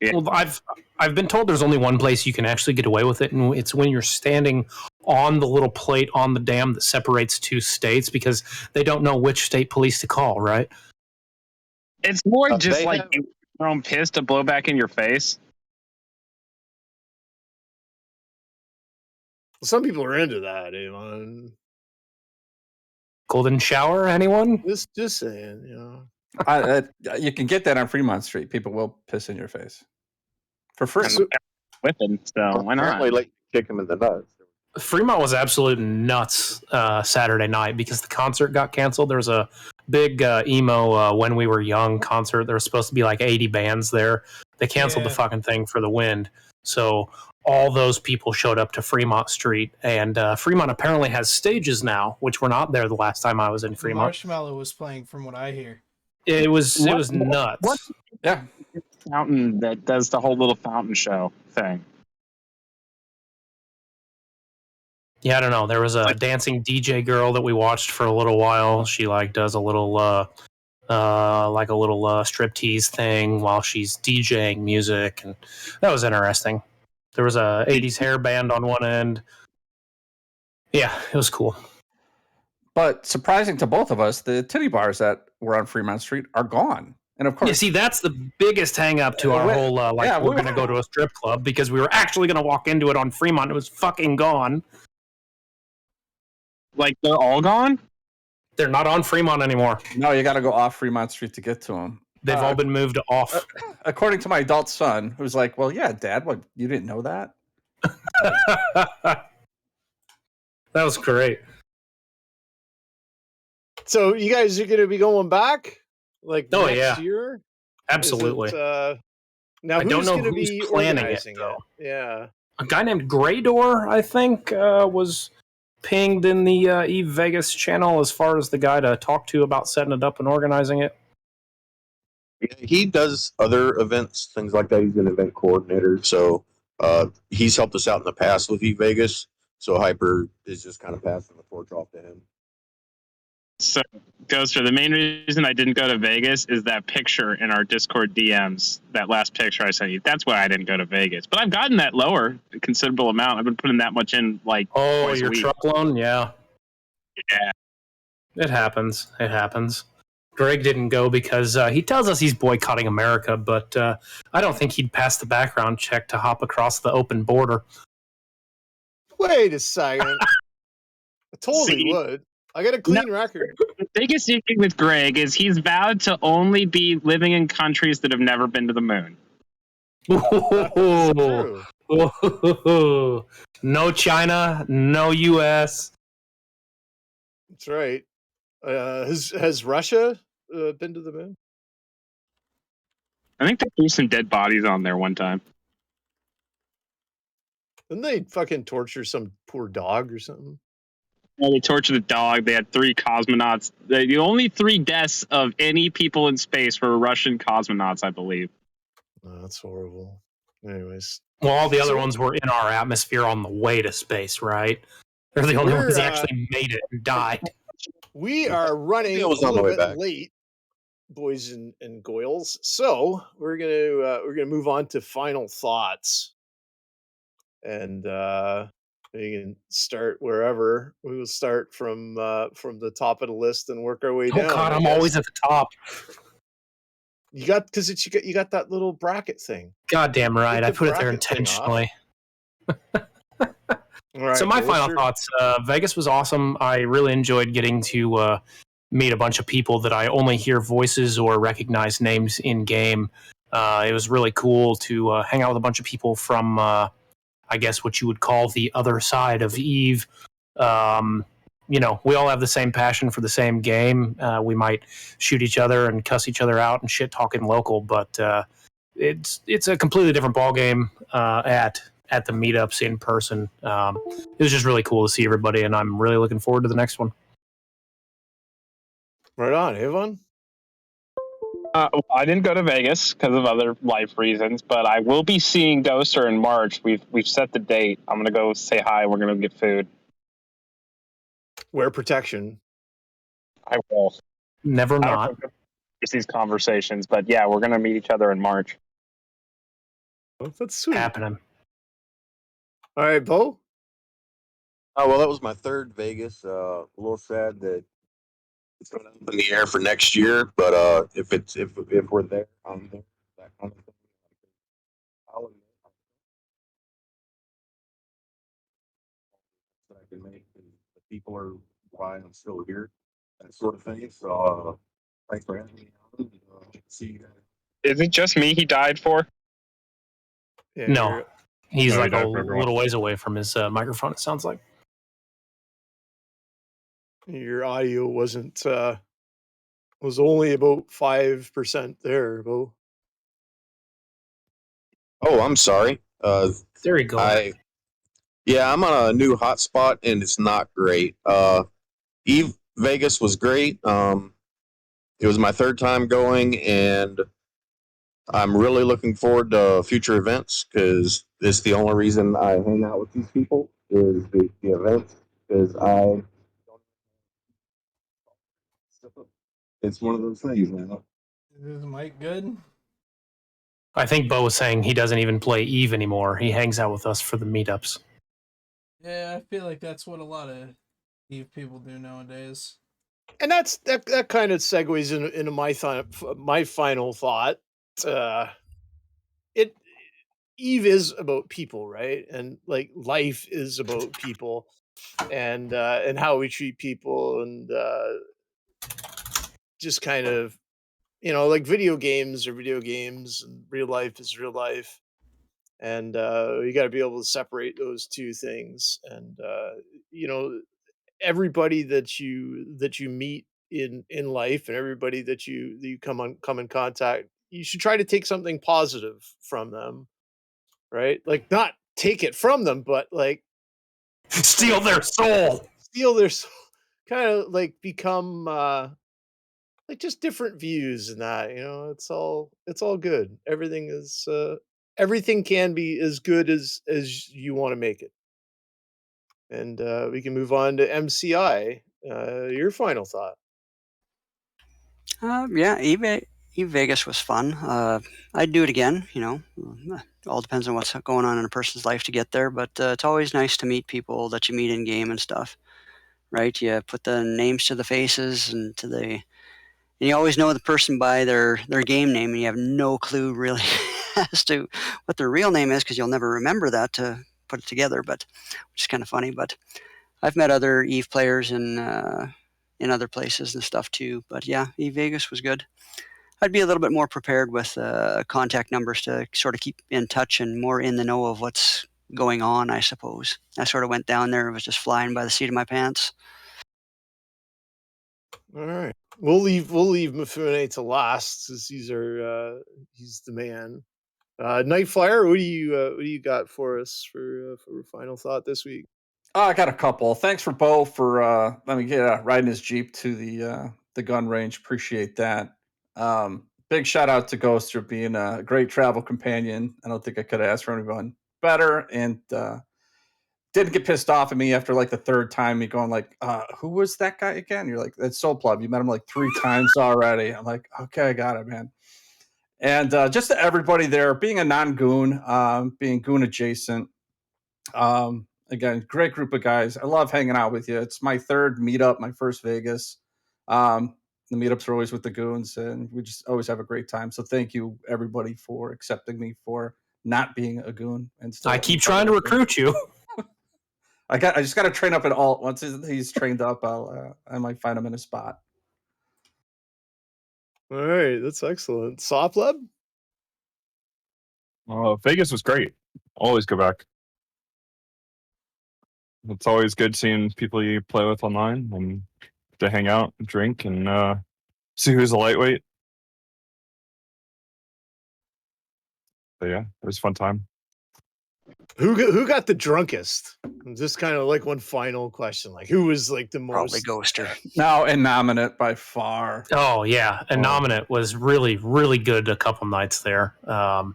Yeah. Well, I've been told there's only one place you can actually get away with it, and it's when you're standing on the little plate on the dam that separates two states, because they don't know which state police to call, right? It's more just like your own piss to blow back in your face. Some people are into that, Elon. Golden shower, anyone? Just saying, you know. You can get that on Fremont Street. People will piss in your face for free. whipping, so why not? Apparently, like kick him in the nuts. Fremont was absolute nuts Saturday night because the concert got canceled. There was a big emo When We Were Young concert. There was supposed to be like 80 bands there. They canceled the fucking thing for the wind. So all those people showed up to Fremont Street, and Fremont apparently has stages now, which were not there the last time I was in Fremont. Marshmallow was playing, from what I hear. It was nuts. What Yeah, fountain that does the whole little fountain show thing? Yeah, I don't know. There was a dancing DJ girl that we watched for a little while. She like does a little striptease thing while she's DJing music, and that was interesting. There was a 80s hair band on one end. Yeah, it was cool. but surprising to both of us, the titty bars that were on Fremont Street are gone. And of course, Yeah, see, that's the biggest hang up to our whole we're going to go to a strip club, because we were actually going to walk into it on Fremont. It was fucking gone. Like, they're all gone? They're not on Fremont anymore. No, you got to go off Fremont Street to get to them. They've all been moved off. According to my adult son, who's like, "Well, yeah, Dad, what, you didn't know that?" That was great. So you guys are going to be going back, like next year? Absolutely. Now, I don't know going to who's be planning it, organizing though. Yeah. A guy named Greydor, I think, was pinged in the Eve Vegas channel as far as the guy to talk to about setting it up and organizing it. He does other events, things like that. He's an event coordinator, so he's helped us out in the past with Vegas. So Hyper is just kind of passing the torch off to him. So, Ghoster, the main reason I didn't go to Vegas is that picture in our Discord DMs, that last picture I sent you. That's why I didn't go to Vegas. But I've gotten that lower, a considerable amount. I've been putting that much in, like, twice a week. Truck loan? Yeah. Yeah. It happens. It happens. Greg didn't go because he tells us he's boycotting America, but I don't think he'd pass the background check to hop across the open border. Wait a second. I totally would. I got a clean record. The biggest issue with Greg is he's vowed to only be living in countries that have never been to the moon. No China, no U.S. That's right. Has Russia been to the moon? I think they threw some dead bodies on there one time. Didn't they fucking torture some poor dog or something? Well, they tortured a dog. They had 3 cosmonauts. The only 3 deaths of any people in space were Russian cosmonauts, I believe. Oh, that's horrible. Anyways. Well, all the other ones were in our atmosphere on the way to space, right? They're the only ones that actually made it and died. We are running a little bit late, boys and goyles. So we're gonna move on to final thoughts, and we can start wherever. We will start from the top of the list and work our way down. Oh God, I'm always at the top. You got you got that little bracket thing. Goddamn right, I put it there intentionally. Right, so my final thoughts, Vegas was awesome. I really enjoyed getting to meet a bunch of people that I only hear voices or recognize names in game. It was really cool to hang out with a bunch of people from, I guess what you would call the other side of Eve. You know, we all have the same passion for the same game. We might shoot each other and cuss each other out and shit talking local, but it's a completely different ballgame at the meetups in person. It was just really cool to see everybody, and I'm really looking forward to the next one. Right on, Avon. I didn't go to Vegas because of other life reasons, but I will be seeing Ghoster in March. We've set the date. I'm gonna go say hi. We're gonna get food. Wear protection. I will. Never not. These conversations, but yeah, we're gonna meet each other in March. Oh, that's sweet. Happening. All right, Bo. Oh well, that was my third Vegas. A little sad that it's going to up in the air for next year, but if we're there, I'm there. That kind of thing. That I can make, and the people are why I'm still here, that sort of thing. So thanks for having me on. See you guys. Is it just me he died for? Yeah, No. He's Oh, like a he died for everyone. little ways away from his microphone, it sounds like. Your audio wasn't was only about 5% there, Bo. Oh, I'm sorry. There you go. I'm on a new hotspot and it's not great. Eve Vegas was great. It was my third time going, and I'm really looking forward to future events because it's the only reason I hang out with these people is the events. Because it's one of those things, man. Is Mike good? I think Bo was saying he doesn't even play Eve anymore. He hangs out with us for the meetups. Yeah, I feel like that's what a lot of Eve people do nowadays. And that kind of segues into my final thought. Eve is about people, right? And like life is about people, and how we treat people, and just kind of, like video games are video games, and real life is real life, and you got to be able to separate those two things, and everybody that you meet in life, and everybody that you come in contact, you should try to take something positive from them, right? Like, not take it from them, but like steal their soul. Kind of like become like just different views, and that, it's all good. Everything can be as good as you want to make it. And we can move on to MCI. Your final thought. Yeah, Eve Vegas was fun. I'd do it again. It all depends on what's going on in a person's life to get there. But it's always nice to meet people that you meet in game and stuff, right? You put the names to the faces and you always know the person by their game name, and you have no clue really as to what their real name is because you'll never remember that to put it together. But which is kind of funny. But I've met other Eve players in other places and stuff too. But yeah, Eve Vegas was good. I'd be a little bit more prepared with contact numbers to sort of keep in touch and more in the know of what's going on, I suppose. I sort of went down there, it was just flying by the seat of my pants. All right, we'll leave Mifune to last, because he's the man. Nightflyer, what do you got for us for final thought this week? I got a couple. Thanks for Bo for riding his Jeep to the gun range. Appreciate that. Big shout out to Ghost for being a great travel companion. I don't think I could have asked for anyone better, and didn't get pissed off at me after like the third time. Me going like, "Who was that guy again?" You're like, "That's Soul Plug. You met him like 3 times already." I'm like, "Okay, I got it, man." And just to everybody there, being a non-goon, being goon adjacent. Again, great group of guys. I love hanging out with you. It's my third meetup, my first Vegas. The meetups are always with the goons, and we just always have a great time. So thank you, everybody, for accepting me for not being a goon. And still I keep trying to recruit you. I just got to train up at alt. Once he's trained up, I might find him in a spot. All right, that's excellent. Sopleb? Vegas was great. Always go back. It's always good seeing people you play with online and to hang out, drink, and see who's a lightweight. So yeah, it was a fun time. Who got the drunkest? Just kind of like one final question. Like, who was like the most? Probably Ghoster. Now Innominate by far. Oh yeah, Innominate was really, really good a couple nights there. Either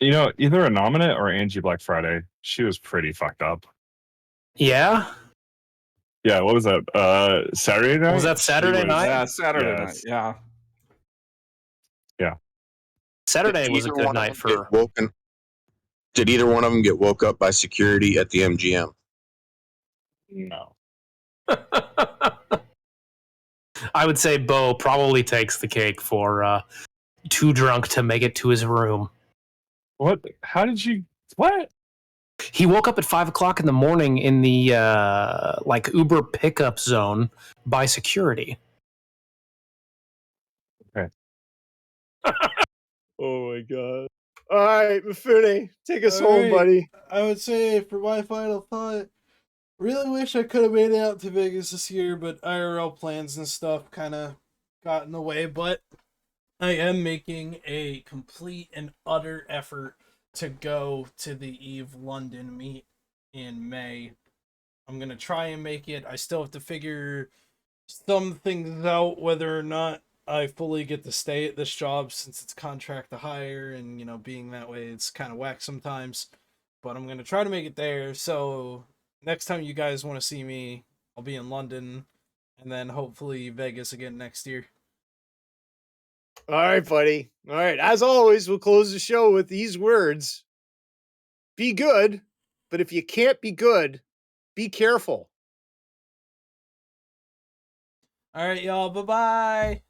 Innominate or Angie Black Friday. She was pretty fucked up. Yeah. Yeah, what was that? Saturday night? Was that Saturday night? Yeah, Saturday night. Yeah. Yeah. Saturday was a good night for. Did either one of them get woke up by security at the MGM? No. I would say Bo probably takes the cake for too drunk to make it to his room. What? How did you? What? He woke up at 5 o'clock in the morning in the like Uber pickup zone by security. Okay. Oh my god. All right, Mifune, take us All home, right. buddy. I would say for my final thought, really wish I could have made it out to Vegas this year, but IRL plans and stuff kind of got in the way. But I am making a complete and utter effort to go to the Eve London meet in May. I'm going to try and make it. I still have to figure some things out, whether or not I fully get to stay at this job since it's contract to hire, and you know, being that way, it's kind of whack sometimes. But I'm gonna try to make it there. So next time you guys want to see me, I'll be in London, and then hopefully Vegas again next year. All right, buddy. All right. As always, we'll close the show with these words. Be good, but if you can't be good, be careful. All right, y'all. Bye bye.